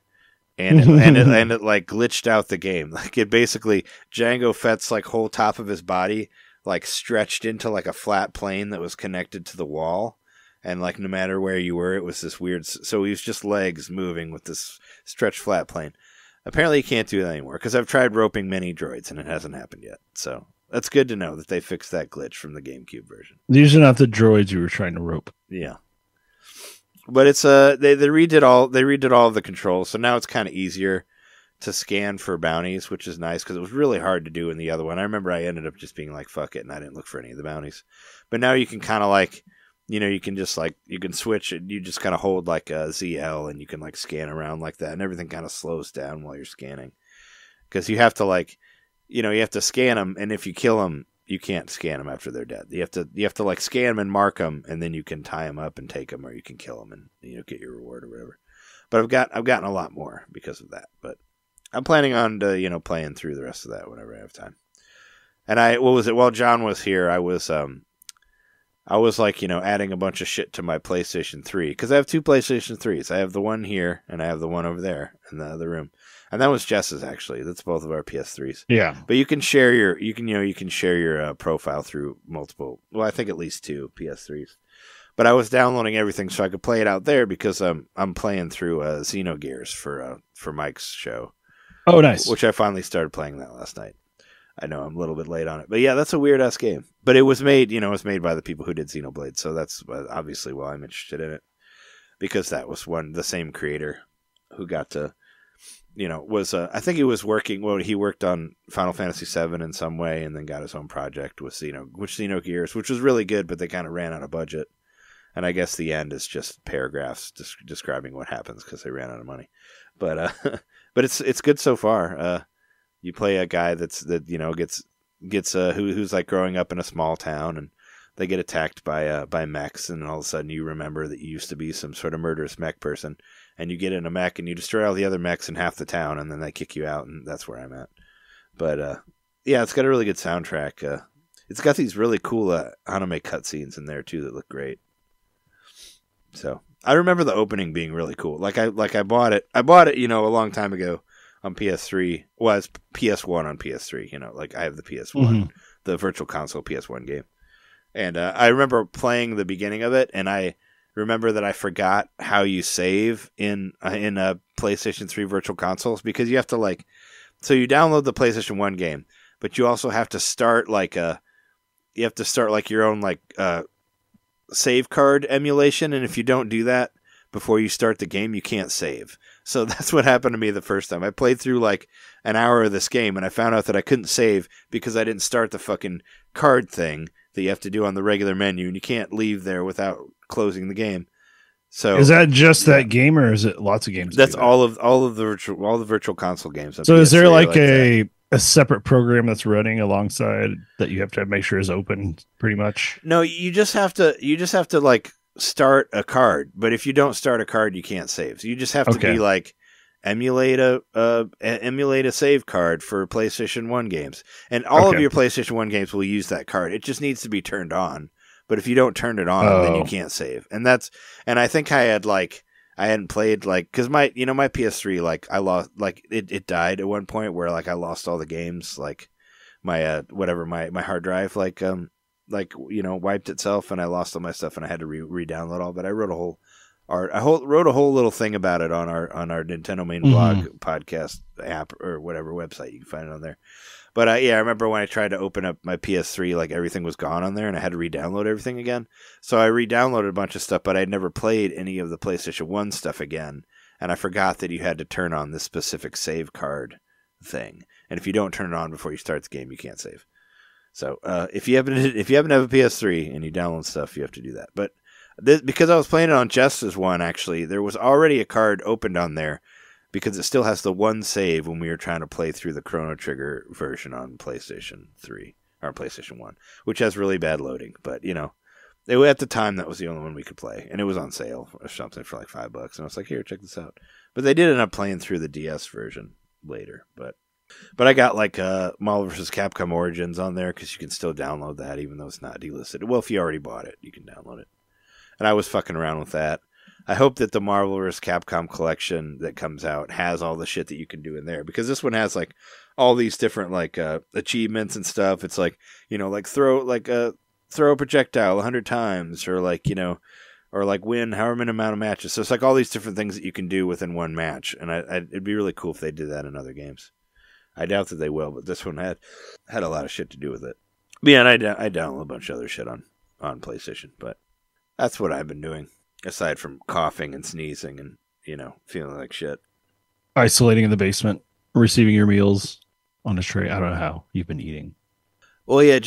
and it like glitched out the game. Like it basically, Jango Fett's like whole top of his body like stretched into like a flat plane that was connected to the wall. And, like, no matter where you were, it was this weird... So he was just legs moving with this stretched flat plane. Apparently you can't do that anymore, because I've tried roping many droids, and it hasn't happened yet. So that's good to know that they fixed that glitch from the GameCube version. These are not the droids you were trying to rope. Yeah. But it's... they redid all of the controls, so now it's kind of easier to scan for bounties, which is nice, because it was really hard to do in the other one. I remember I ended up just being like, fuck it, and I didn't look for any of the bounties. But now you can kind of, like... you can just like, you can switch it. You just kind of hold like a ZL and you can like scan around like that. And everything kind of slows down while you're scanning. Because you have to like, you have to scan them. And if you kill them, you can't scan them after they're dead. You have to like scan them and mark them. And then you can tie them up and take them, or you can kill them and, get your reward or whatever. But I've gotten a lot more because of that. But I'm planning on to, playing through the rest of that whenever I have time. And while John was here, I was like, adding a bunch of shit to my PlayStation 3, because I have two PlayStation 3s. I have the one here, and I have the one over there in the other room. And that was Jess's, actually. That's both of our PS3s. Yeah. But you can share your profile through multiple, well, I think at least two PS3s. But I was downloading everything so I could play it out there because I'm playing through Xenogears for Mike's show. Oh, nice. Which I finally started playing that last night. I know I'm a little bit late on it, but yeah, that's a weird ass game. But it was made, it was made by the people who did Xenoblade, so that's obviously why I'm interested in it, because that was the same creator who got to, was I think he was working. Well, he worked on Final Fantasy VII in some way, and then got his own project with Xenogears, which was really good, but they kind of ran out of budget, and I guess the end is just paragraphs describing what happens because they ran out of money, but but it's good so far. You play a guy who's like growing up in a small town, and they get attacked by mechs, and all of a sudden you remember that you used to be some sort of murderous mech person, and you get in a mech and you destroy all the other mechs in half the town, and then they kick you out, and that's where I'm at. But yeah, it's got a really good soundtrack. It's got these really cool anime cutscenes in there too that look great. So I remember the opening being really cool. I bought it a long time ago on PS3. Well, it's PS1 on PS3. I have the PS1, the Virtual Console PS1 game. And I remember playing the beginning of it, and I remember that I forgot how you save in PlayStation 3 Virtual Consoles, because you have to so you download the PlayStation 1 game, but you also have to start your own save card emulation, and if you don't do that before you start the game, you can't save. So that's what happened to me the first time. I played through an hour of this game, and I found out that I couldn't save because I didn't start the fucking card thing that you have to do on the regular menu, and you can't leave there without closing the game. So is that just that game, or is it lots of games? That's all of the virtual console games. So is there a separate program that's running alongside that you have to make sure is open pretty much? No, you just have to start a card, but if you don't start a card, you can't save. So you just have to be emulate a save card for PlayStation 1 games, and all of your PlayStation 1 games will use that card. It just needs to be turned on. But if you don't turn it on, then you can't save. And I think I hadn't played because my PS3 I lost it died at one point where I lost all the games, my my hard drive wiped itself, and I lost all my stuff, and I had to re-download all. But I wrote a whole little thing about it on our NintenDomain blog podcast app or whatever website. You can find it on there. But I remember when I tried to open up my PS3, everything was gone on there, and I had to re-download everything again. So I re-downloaded a bunch of stuff, but I'd never played any of the PlayStation 1 stuff again, and I forgot that you had to turn on this specific save card thing. And if you don't turn it on before you start the game, you can't save. So if you happen to have a PS3 and you download stuff, you have to do that. But because I was playing it on Jess's one, actually, there was already a card opened on there, because it still has the one save when we were trying to play through the Chrono Trigger version on PlayStation 3 or PlayStation 1, which has really bad loading. But at the time that was the only one we could play, and it was on sale or something for $5, and I was like, here, check this out. But they did end up playing through the DS version later. But I got Marvel vs. Capcom Origins on there because you can still download that even though it's not delisted. Well, if you already bought it, you can download it. And I was fucking around with that. I hope that the Marvel vs. Capcom collection that comes out has all the shit that you can do in there, because this one has all these different achievements and stuff. It's throw a projectile 100 times, or win however many amount of matches. So it's all these different things that you can do within one match, and it'd be really cool if they did that in other games. I doubt that they will, but this one had a lot of shit to do with it. But yeah, and I download a bunch of other shit on PlayStation, but that's what I've been doing. Aside from coughing and sneezing and, feeling like shit. Isolating in the basement, receiving your meals on a tray. I don't know how you've been eating. Well, yeah.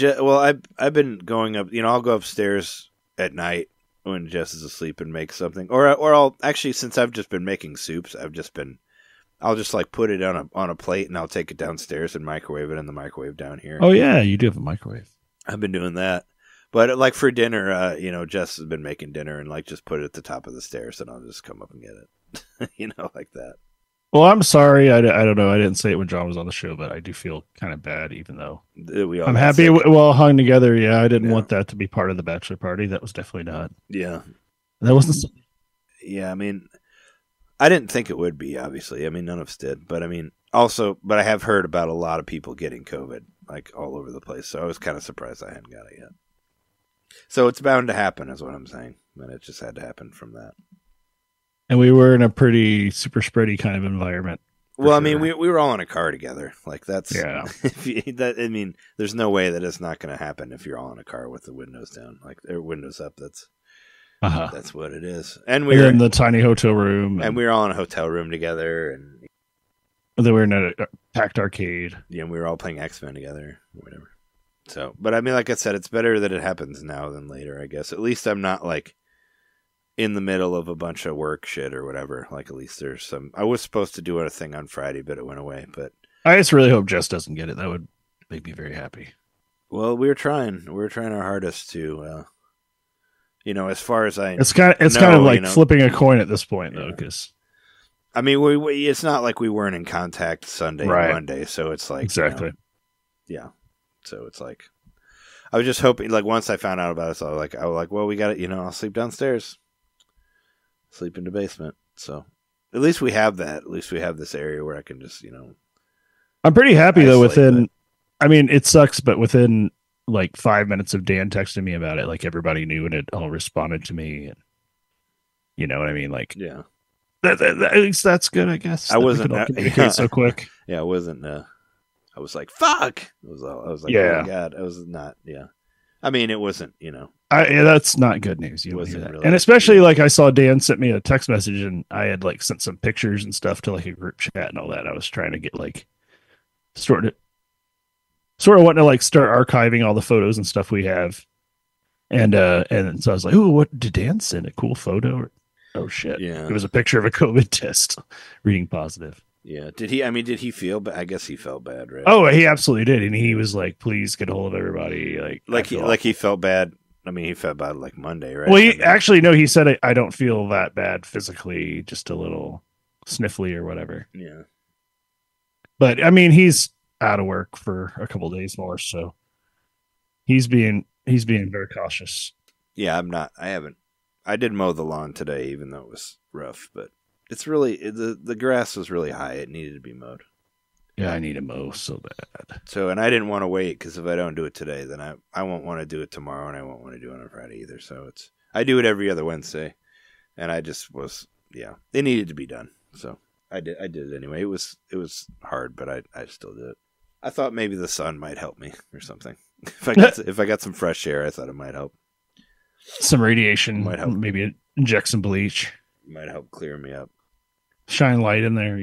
I've been going up. I'll go upstairs at night when Jess is asleep and make something. Or I'll actually, since I've just been making soups, I'll just put it on a plate, and I'll take it downstairs and microwave it in the microwave down here. Oh yeah, you do have a microwave. I've been doing that. But for dinner, Jess has been making dinner and just put it at the top of the stairs, and I'll just come up and get it, like that. Well, I'm sorry. I don't know. I didn't say it when John was on the show, but I do feel kind of bad, even though I'm happy we all hung together. Yeah, I didn't want that to be part of the bachelor party. That was definitely not. Yeah, that wasn't. Yeah, I mean, I didn't think it would be. Obviously, I mean, none of us did. But I mean, but I have heard about a lot of people getting COVID, all over the place. So I was kind of surprised I hadn't got it yet. So it's bound to happen, is what I'm saying. and it just had to happen from that. And we were in a pretty super spready kind of environment. Well, I mean, we were all in a car together. Like that's yeah. there's no way that it's not going to happen if you're all in a car with the windows down, like or windows up. That's what it is. And we were in the tiny hotel room, and we were all in a hotel room together, and they were in a packed arcade. Yeah, and we were all playing X-Men together, or whatever. So, but I mean, like I said, it's better that it happens now than later, I guess. At least I'm not like in the middle of a bunch of work shit or whatever. Like, at least there's some. I was supposed to do a thing on Friday, but it went away. But I just really hope Jess doesn't get it. That would make me very happy. Well, we were trying. We were trying our hardest to, as far as I. It's kind of like flipping a coin at this point, though, because. I mean, it's not like we weren't in contact Sunday and Monday, so it's like exactly. Yeah, so it's like I was just hoping. Like once I found out about it, so I was like, well, we got it. I'll sleep downstairs, sleep in the basement. So at least we have that. At least we have this area where I can just, I'm pretty happy though. It. I mean, it sucks, but within like 5 minutes of Dan texting me about it, like everybody knew and it all responded to me, and you know what I mean? Like, yeah. At least that's good, I guess. I wasn't communicate so quick. Yeah, I wasn't. I was like, "Fuck!" I was like, "Oh my god!" I was not. Yeah, I mean, it wasn't. That's not good news. You wasn't that. Really, and especially like I saw Dan sent me a text message, and I had like sent some pictures and stuff to like a group chat and all that. I was trying to get like sort of wanting to like start archiving all the photos and stuff we have, and so I was like, "Oh, what did Dan send? A cool photo?" Oh shit! Yeah, it was a picture of a COVID test reading positive. Yeah, did he feel bad? I guess he felt bad, right? Oh, he absolutely did, and he was like, "Please get a hold of everybody." He felt bad. I mean, he felt bad like Monday, right? Well, he said, "I don't feel that bad physically, just a little sniffly or whatever." Yeah, but I mean, he's out of work for a couple of days more, so he's being very cautious. Yeah, I'm not. I haven't. I did mow the lawn today, even though it was rough, but it's really the grass was really high. It needed to be mowed. Yeah, I need to mow so bad. So, and I didn't want to wait because if I don't do it today, then I won't want to do it tomorrow, and I won't want to do it on Friday either. So I do it every other Wednesday, and I just was it needed to be done. So I did it anyway. It was hard, but I still did it. I thought maybe the sun might help me or something. If I got some fresh air, I thought it might help. Some radiation might help. Maybe inject some bleach. Might help clear me up. Shine light in there,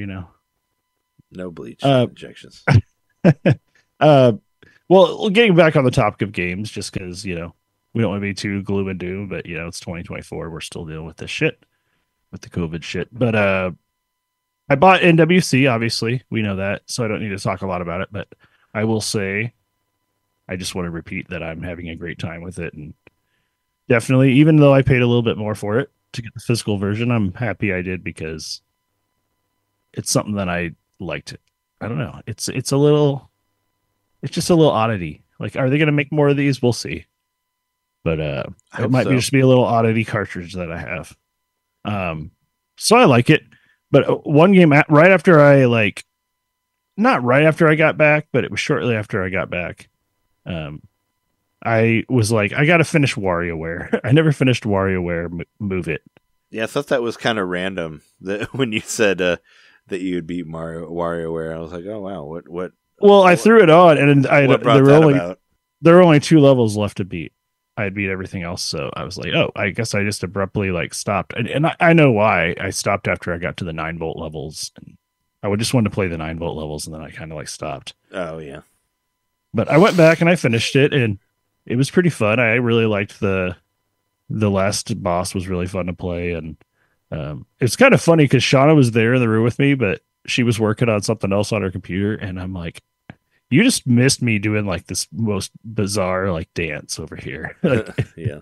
No bleach injections. Well, getting back on the topic of games, just because, we don't want to be too gloom and doom, but, it's 2024. We're still dealing with this shit, with the COVID shit. But I bought NWC, obviously. We know that, so I don't need to talk a lot about it. But I will say, I just want to repeat that I'm having a great time with it. And definitely, even though I paid a little bit more for it to get the physical version, I'm happy I did because it's something that I liked. I don't know. It's just a little oddity. Like, are they going to make more of these? We'll see. But it might just be a little oddity cartridge that I have. So I like it. But one game right after not right after I got back, but it was shortly after I got back. I was like, I got to finish WarioWare. I never finished WarioWare Move It. Yeah, I thought that was kind of random that when you said that you would beat WarioWare. I was like, oh wow, what? Well, I threw it on, and there were only 2 levels left to beat. I had beat everything else, so I was like, oh, I guess I just abruptly stopped, and I know why I stopped after I got to the 9-volt levels. And I would just want to play the 9-volt levels, and then I kind of stopped. Oh yeah, but I went back and I finished it, and it was pretty fun. I really liked the last boss was really fun to play, and it's kind of funny because Shauna was there in the room with me, but she was working on something else on her computer, and I'm like, you just missed me doing this most bizarre dance over here. Yeah.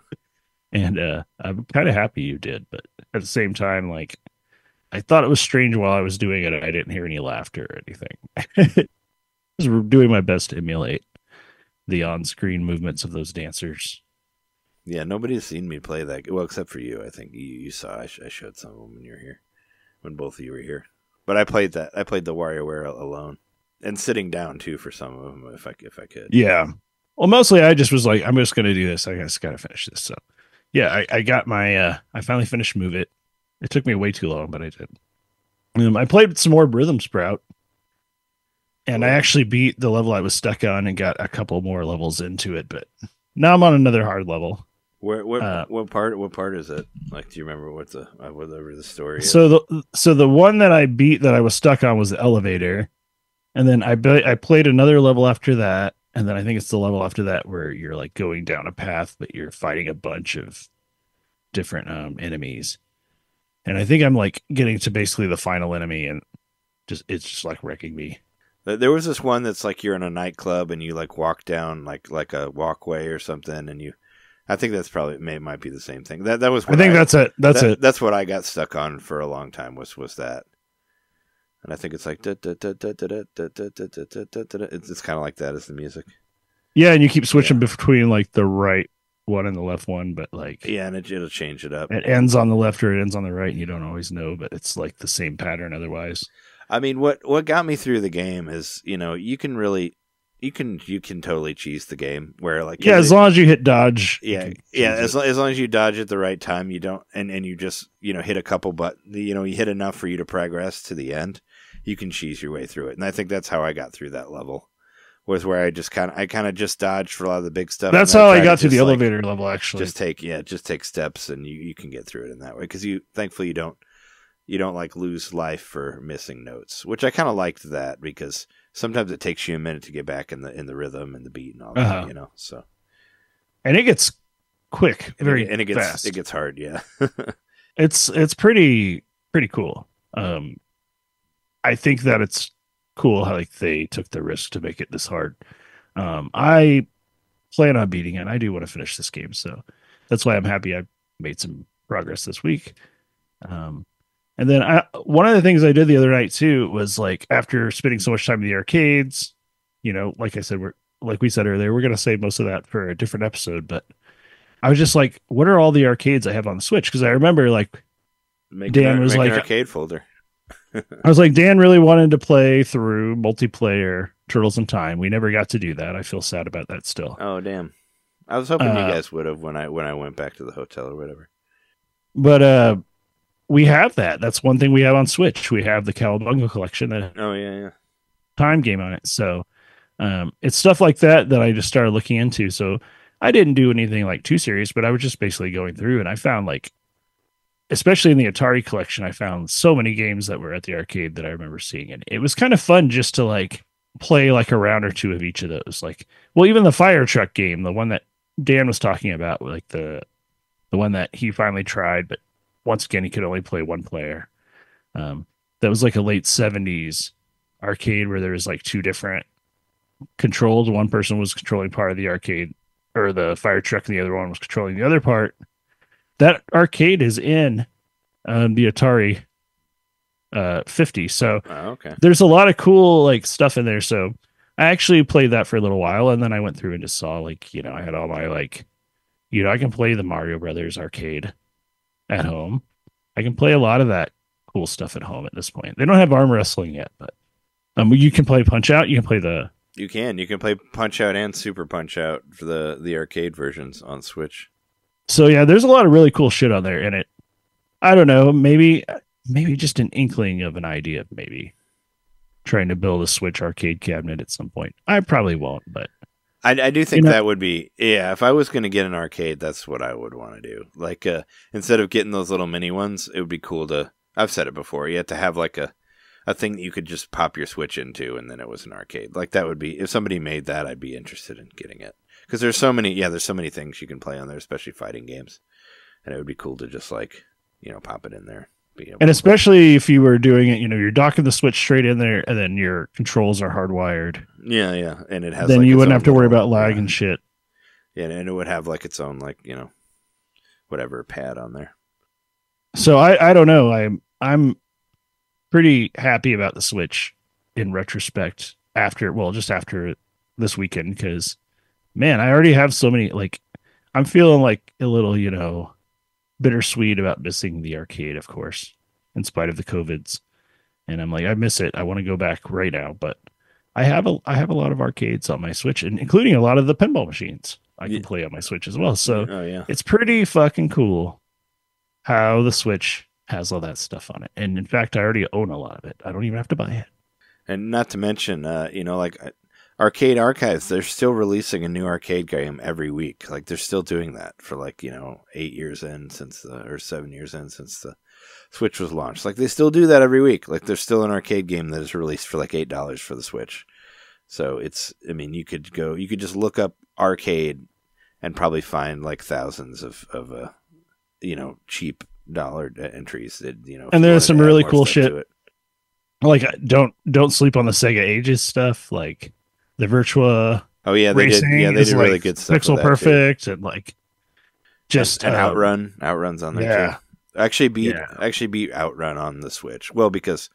And I'm kind of happy you did, but at the same time, I thought it was strange while I was doing it. I didn't hear any laughter or anything. I was doing my best to emulate the on-screen movements of those dancers. Yeah, nobody's seen me play that. Well, except for you. I think you saw. I showed some of them when you were here, when both of you were here. But I played that. I played the WarioWare alone. And sitting down too for some of them, if I could. Yeah. Well, mostly I just was like, I'm just going to do this. I just got to finish this. So yeah, I got my I finally finished Move It. It took me way too long, but I did. I played some more Rhythm Sprout, and I Cool. actually beat the level I was stuck on and got a couple more levels into it. But now I'm on another hard level. What Uh, what part is it? Like, do you remember what the whatever the story is? So the one that I beat that I was stuck on was the elevator, and then I played another level after that, and then I think it's the level after that where you're like going down a path, but you're fighting a bunch of different enemies. And I think I'm like getting to basically the final enemy, and it's just like wrecking me. There was this one that's like you're in a nightclub and you like walk down like a walkway or something, and you. I think that's probably might be the same thing. That was. I think that's it. That's it. That's what I got stuck on for a long time. Was that? And I think it's like it's kind of like that as the music. Yeah, and you keep switching between like the right one and the left one, but like yeah, and it'll change it up. It ends on the left or it ends on the right, and you don't always know, but it's like the same pattern otherwise. I mean, what got me through the game is, you can really, you can totally cheese the game where like as long as you hit dodge. As long as you dodge at the right time, you don't and you just hit a couple you hit enough for you to progress to the end, you can cheese your way through it, and I think that's how I got through that level. Was where I kind of just dodged for a lot of the big stuff. That's how I got to the elevator level. Actually, just take steps, and you can get through it in that way because thankfully you don't like lose life for missing notes, which I kind of liked that because sometimes it takes you a minute to get back in the rhythm and the beat and all that, So, and it gets quick, it gets fast. It gets hard, yeah. It's pretty cool. I think that it's cool how like they took the risk to make it this hard. I plan on beating it. I do want to finish this game, so that's why I'm happy I made some progress this week. And then one of the things I did the other night too was like after spending so much time in the arcades, like I said, we said earlier, we're gonna save most of that for a different episode. But I was just like, what are all the arcades I have on the Switch? Because I remember like Dan was like an arcade folder. I was like, Dan really wanted to play through multiplayer Turtles in Time. We never got to do that. I feel sad about that still. Oh damn! I was hoping you guys would have when I went back to the hotel or whatever. But we have that. That's one thing we have on Switch. We have the Cowabunga collection. Oh yeah. Time game on it. So it's stuff like that I just started looking into. So I didn't do anything like too serious, but I was just basically going through, and I found like, especially in the Atari collection, I found so many games that were at the arcade that I remember seeing. And it was kind of fun just to like play like a round or two of each of those. Like, well, even the fire truck game, the one that Dan was talking about, like the one that he finally tried, but once again, he could only play one player. That was like a late 70s arcade where there was like two different controls. One person was controlling part of the arcade or the fire truck, and the other one was controlling the other part. That arcade is in the Atari 50. So okay. There's a lot of cool like stuff in there. So I actually played that for a little while, and then I went through and just saw like, I had all my like, I can play the Mario Brothers arcade at home. I can play a lot of that cool stuff at home at this point. They don't have arm wrestling yet, but you can play Punch Out. You can play You can play Punch Out and Super Punch Out for the arcade versions on Switch. So yeah, there's a lot of really cool shit on there in it. I don't know, maybe just an inkling of an idea of maybe trying to build a Switch arcade cabinet at some point. I probably won't, but I do think that would be, if I was going to get an arcade, that's what I would want to do. Like, instead of getting those little mini ones, it would be cool to, I've said it before, you have to have like a thing that you could just pop your Switch into, and then it was an arcade. Like, that would be, if somebody made that, I'd be interested in getting it. Because there's so many things you can play on there, especially fighting games. And it would be cool to just like, pop it in there. And especially if you were doing it, you're docking the Switch straight in there, and then your controls are hardwired. Yeah. And it has then you wouldn't have to worry about lag and shit. Yeah, and it would have like its own like, whatever pad on there. So I don't know. I'm pretty happy about the Switch in retrospect after this weekend, because man, I already have so many, like, I'm feeling like a little, bittersweet about missing the arcade, of course, in spite of the COVIDs. And I'm like, I miss it. I want to go back right now, but I have a lot of arcades on my Switch, and including a lot of the pinball machines. I can play on my Switch as well. So Oh yeah. it's pretty fucking cool how the Switch has all that stuff on it. And in fact, I already own a lot of it. I don't even have to buy it. And not to mention, like Arcade Archives, they're still releasing a new arcade game every week. Like they're still doing that for 8 years in or 7 years in since the Switch was launched. Like they still do that every week. Like there's still an arcade game that is released for like $8 for the Switch. So you could just look up arcade and probably find like thousands of cheap dollar entries that, and there's some really cool shit. Like don't sleep on the Sega Ages stuff, like the Virtua. Oh yeah, they did. Yeah, they did really good stuff. Pixel Perfect too. And like just and Outrun's on there too. Actually beat Outrun on the Switch. Well, because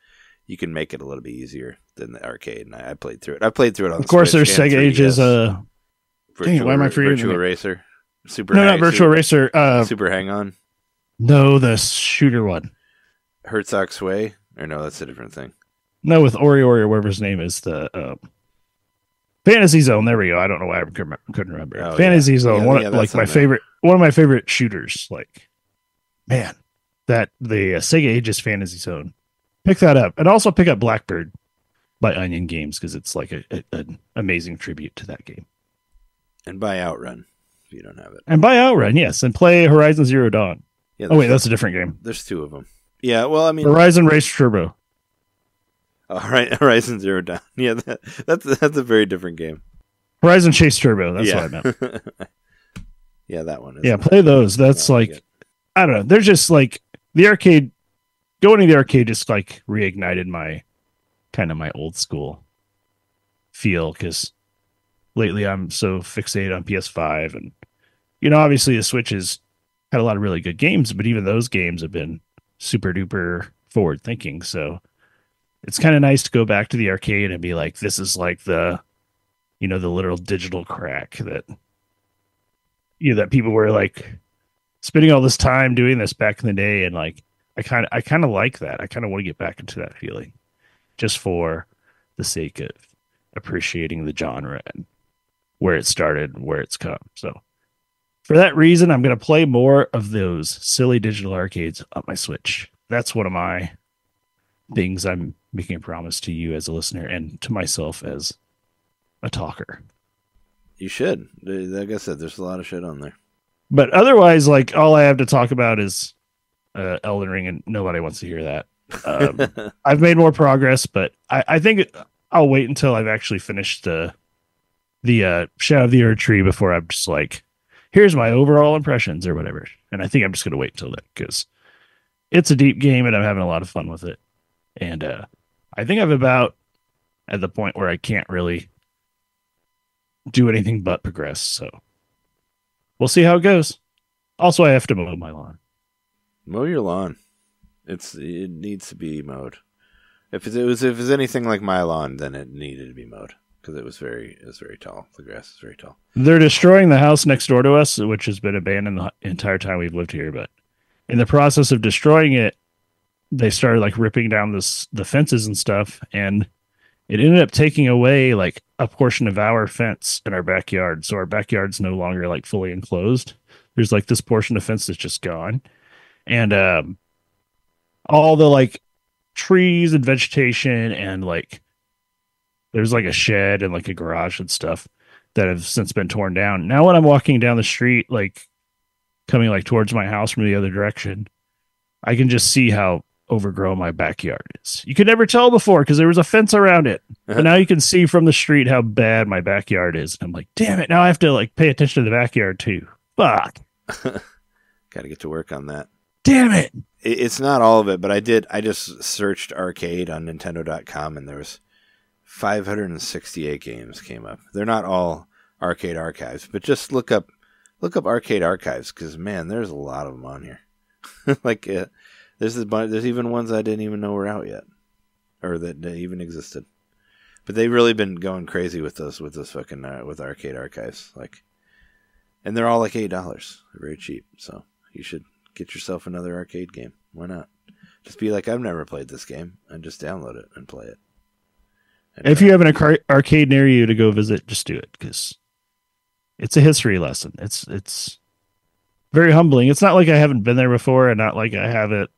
you can make it a little bit easier than the arcade, and I played through it. I played through it on the Switch. Of course, there's Sega Ages. Why am I forgetting? Virtua Racer. Not Virtua Racer. Super Hang-On. No, the shooter one. Herzog Sway. Or no, that's a different thing. No, with Ori or whatever his name is, the Fantasy Zone. There we go. I don't know why I couldn't remember. Oh, Fantasy Zone, one of my favorite shooters. Like, man, the Sega Ages Fantasy Zone. Pick that up, and also pick up Blackbird by Onion Games because it's like an amazing tribute to that game. And buy Outrun if you don't have it. And buy Outrun, yes, and play Horizon Zero Dawn. Yeah, that's a different game. There's two of them. Yeah, well, I mean, Horizon Race Turbo. All right, Horizon Zero Dawn. Yeah, that's a very different game. Horizon Chase Turbo. That's what I meant. Yeah, that one. Play those. That's like, I don't know. They're just like the arcade. Going to the arcade just like reignited my old school feel because lately I'm so fixated on PS5 and obviously the Switch has had a lot of really good games, but even those games have been super duper forward thinking. So it's kind of nice to go back to the arcade and be like, this is like the literal digital crack that people were like spending all this time doing this back in the day. And like, I kind of like that. I kind of want to get back into that feeling just for the sake of appreciating the genre and where it started, and where it's come. So for that reason, I'm going to play more of those silly digital arcades on my Switch. That's one of my things I'm making a promise to you as a listener and to myself as a talker. You should. Like I said, there's a lot of shit on there. But otherwise, like, all I have to talk about is Elden Ring, and nobody wants to hear that. I've made more progress, but I think I'll wait until I've actually finished the Shadow of the Erd Tree before I'm just like, here's my overall impressions or whatever. And I think I'm just going to wait until then because it's a deep game and I'm having a lot of fun with it. And I think I'm about at the point where I can't really do anything but progress. So we'll see how it goes. Also, I have to mow my lawn. Mow your lawn. It needs to be mowed. If it's anything like my lawn, then it needed to be mowed because it was very tall. The grass is very tall. They're destroying the house next door to us, which has been abandoned the entire time we've lived here. But in the process of destroying it, they started like ripping down the fences and stuff, and it ended up taking away like a portion of our fence in our backyard. So our backyard's no longer like fully enclosed. There's like this portion of fence that's just gone. And all the like trees and vegetation and like there's like a shed and like a garage and stuff that have since been torn down. Now when I'm walking down the street, like coming like towards my house from the other direction, I can just see how overgrown my backyard is. You could never tell before because there was a fence around it. But now you can see from the street how bad my backyard is. And I'm like, damn it, now I have to like pay attention to the backyard too. Fuck. Got to get to work on that. Damn it. It's not all of it, but I just searched arcade on Nintendo.com and there was 568 games came up. They're not all arcade archives, but just look up arcade archives because man, there's a lot of them on here. Like there's even ones I didn't even know were out yet, or that even existed. But they've really been going crazy with those fucking with arcade archives, like, and they're all like $8. They're very cheap, so you should get yourself another arcade game. Why not? Just be like, I've never played this game, and just download it and play it. And if you have an arcade near you to go visit, just do it because it's a history lesson. It's very humbling. It's not like I haven't been there before, and not like I haven't,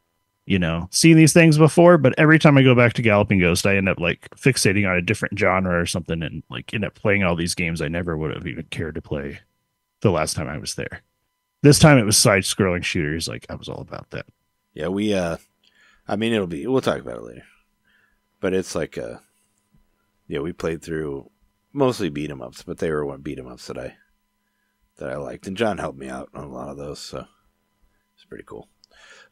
seen these things before. But every time I go back to Galloping Ghost, I end up like fixating on a different genre or something, and like end up playing all these games I never would have even cared to play the last time I was there. This time it was side-scrolling shooters. Like I was all about that. Yeah, we'll talk about it later. But it's like, we played through mostly beat 'em ups, but they were one beat 'em ups that I liked, and John helped me out on a lot of those, so it's pretty cool.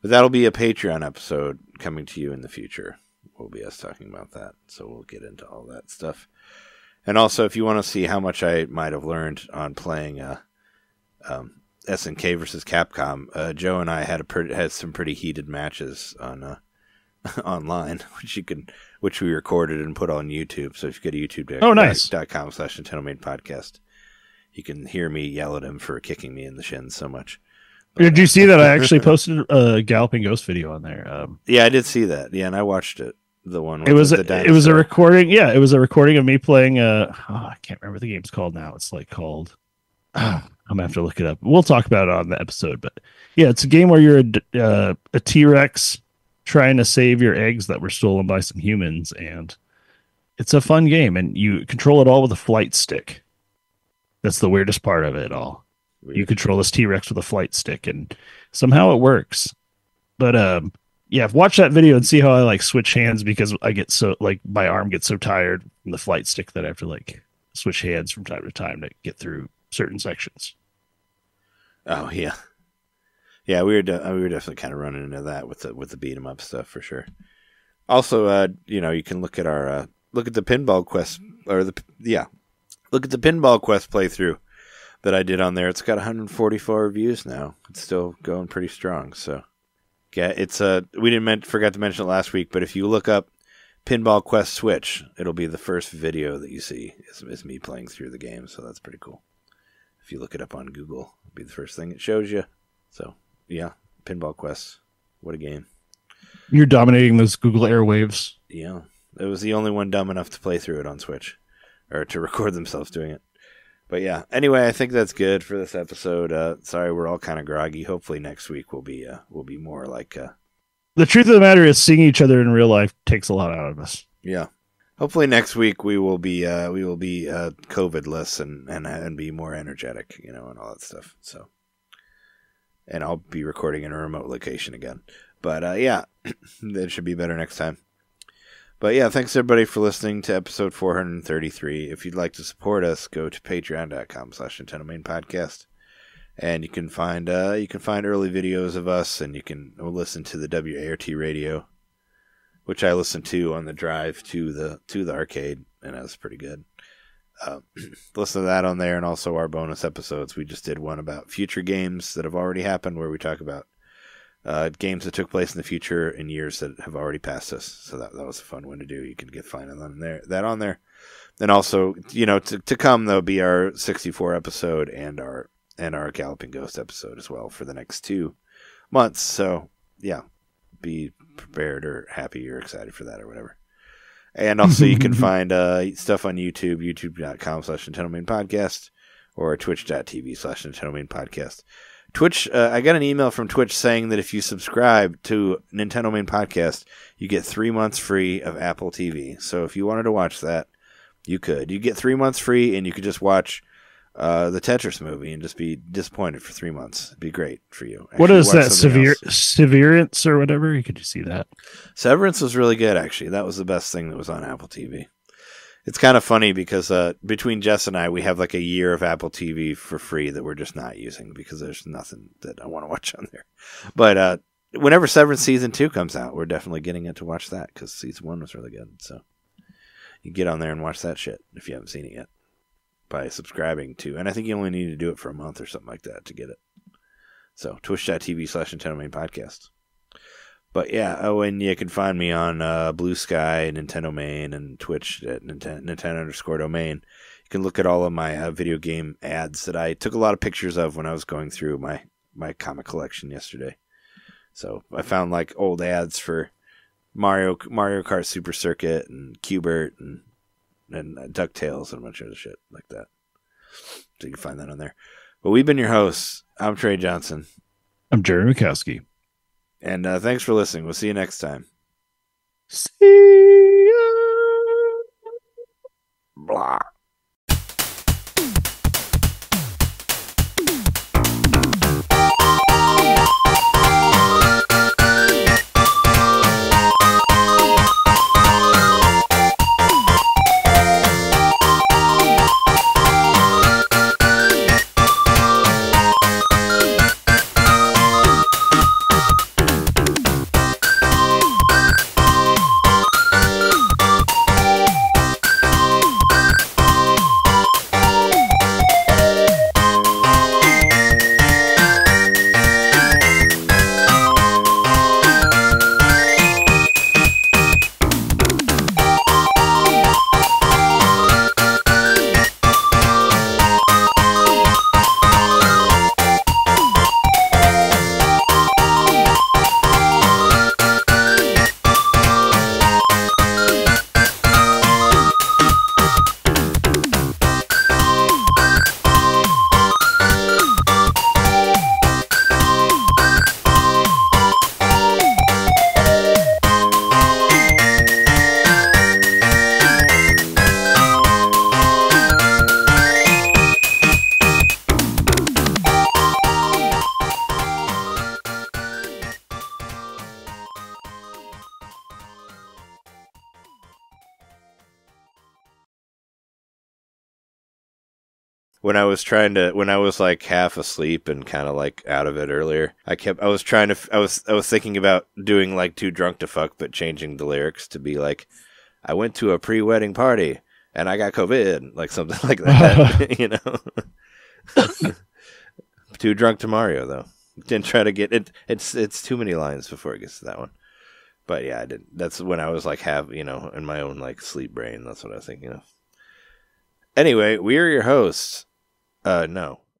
But that'll be a Patreon episode coming to you in the future. Will be us talking about that, so we'll get into all that stuff. And also, if you want to see how much I might have learned on playing SNK versus Capcom, Joe and I had some pretty heated matches on online, which we recorded and put on YouTube. So if you go to youtube.com/NintenDomain podcast, you can hear me yell at him for kicking me in the shins so much. Did you see that I actually posted a Galloping Ghost video on there? Yeah, I did see that. Yeah, and I watched it. The one with it was the a recording. Yeah, it was a recording of me playing. I can't remember what the game's called now. It's like called. I'm gonna have to look it up. We'll talk about it on the episode. But yeah, it's a game where you're a T-Rex trying to save your eggs that were stolen by some humans, and it's a fun game. And you control it all with a flight stick. That's the weirdest part of it all. Weird. You control this T-Rex with a flight stick, and somehow it works. But yeah, watch that video and see how I like switch hands, because I get so like my arm gets so tired from the flight stick that I have to like switch hands from time to time to get through certain sections. Oh yeah, yeah. We were definitely kind of running into that with the beat 'em up stuff for sure. Also, you can look at our look at the Pinball Quest look at the Pinball Quest playthrough that I did on there. It's got 144 reviews now. It's still going pretty strong. So yeah, it's we forgot to mention it last week, but if you look up Pinball Quest Switch, it'll be the first video that you see is me playing through the game. So that's pretty cool. If you look it up on Google, it'll be the first thing it shows you. So yeah, Pinball Quest, what a game! You're dominating those Google airwaves. Yeah, it was the only one dumb enough to play through it on Switch, or to record themselves doing it. But yeah, anyway, I think that's good for this episode. Sorry, we're all kind of groggy. Hopefully next week we'll be more like. The truth of the matter is, seeing each other in real life takes a lot out of us. Yeah, hopefully next week we will be COVID-less and be more energetic, and all that stuff. So, and I'll be recording in a remote location again. But yeah, it should be better next time. But yeah, thanks everybody for listening to episode 433. If you'd like to support us, go to patreon.com/NintenDomain podcast, and you can find early videos of us, and you can listen to the WART radio, which I listened to on the drive to the arcade, and that was pretty good. Listen to that on there, and also our bonus episodes. We just did one about future games that have already happened, where we talk about games that took place in the future in years that have already passed us. So that was a fun one to do. You can find that on there. And also, to come, there'll be our 64 episode and our Galloping Ghost episode as well for the next 2 months. So yeah, be prepared or happy or excited for that or whatever. And also you can find stuff on YouTube, youtube.com/NintenDomain podcast, or twitch.tv/NintenDomain podcast. Twitch, I got an email from Twitch saying that if you subscribe to NintenDomain podcast, you get 3 months free of Apple TV. So if you wanted to watch that, you could. You get 3 months free, and you could just watch the Tetris movie and just be disappointed for 3 months. It'd be great for you. What is that? Severance or whatever? You could just see that. Severance was really good, actually. That was the best thing that was on Apple TV. It's kind of funny because between Jess and I, we have like a year of Apple TV for free that we're just not using because there's nothing that I want to watch on there. But whenever Severance Season 2 comes out, we're definitely getting it to watch that because Season 1 was really good. So you get on there and watch that shit if you haven't seen it yet by subscribing to. And I think you only need to do it for a month or something like that to get it. So twitch.tv/NintenDomain podcast. But yeah, and you can find me on Blue Sky, NintenDomain, and Twitch at Nintendo_domain. You can look at all of my video game ads that I took a lot of pictures of when I was going through my comic collection yesterday. So I found like old ads for Mario Kart Super Circuit and Q*bert and DuckTales and a bunch of other shit like that. So you can find that on there. But we've been your hosts. I'm Trey Johnson. I'm Jerry Mikowski. And thanks for listening. We'll see you next time. See ya. Blah. When I was like half asleep and kind of like out of it earlier, I was thinking about doing like Too Drunk to Fuck, but changing the lyrics to be like, I went to a pre-wedding party and I got COVID, like something like that, you know? Too Drunk to Mario, though. Didn't try to get it. It's too many lines before it gets to that one. But yeah, I didn't. That's when I was like in my own like sleep brain. That's what I was thinking of. Anyway, we are your hosts. No.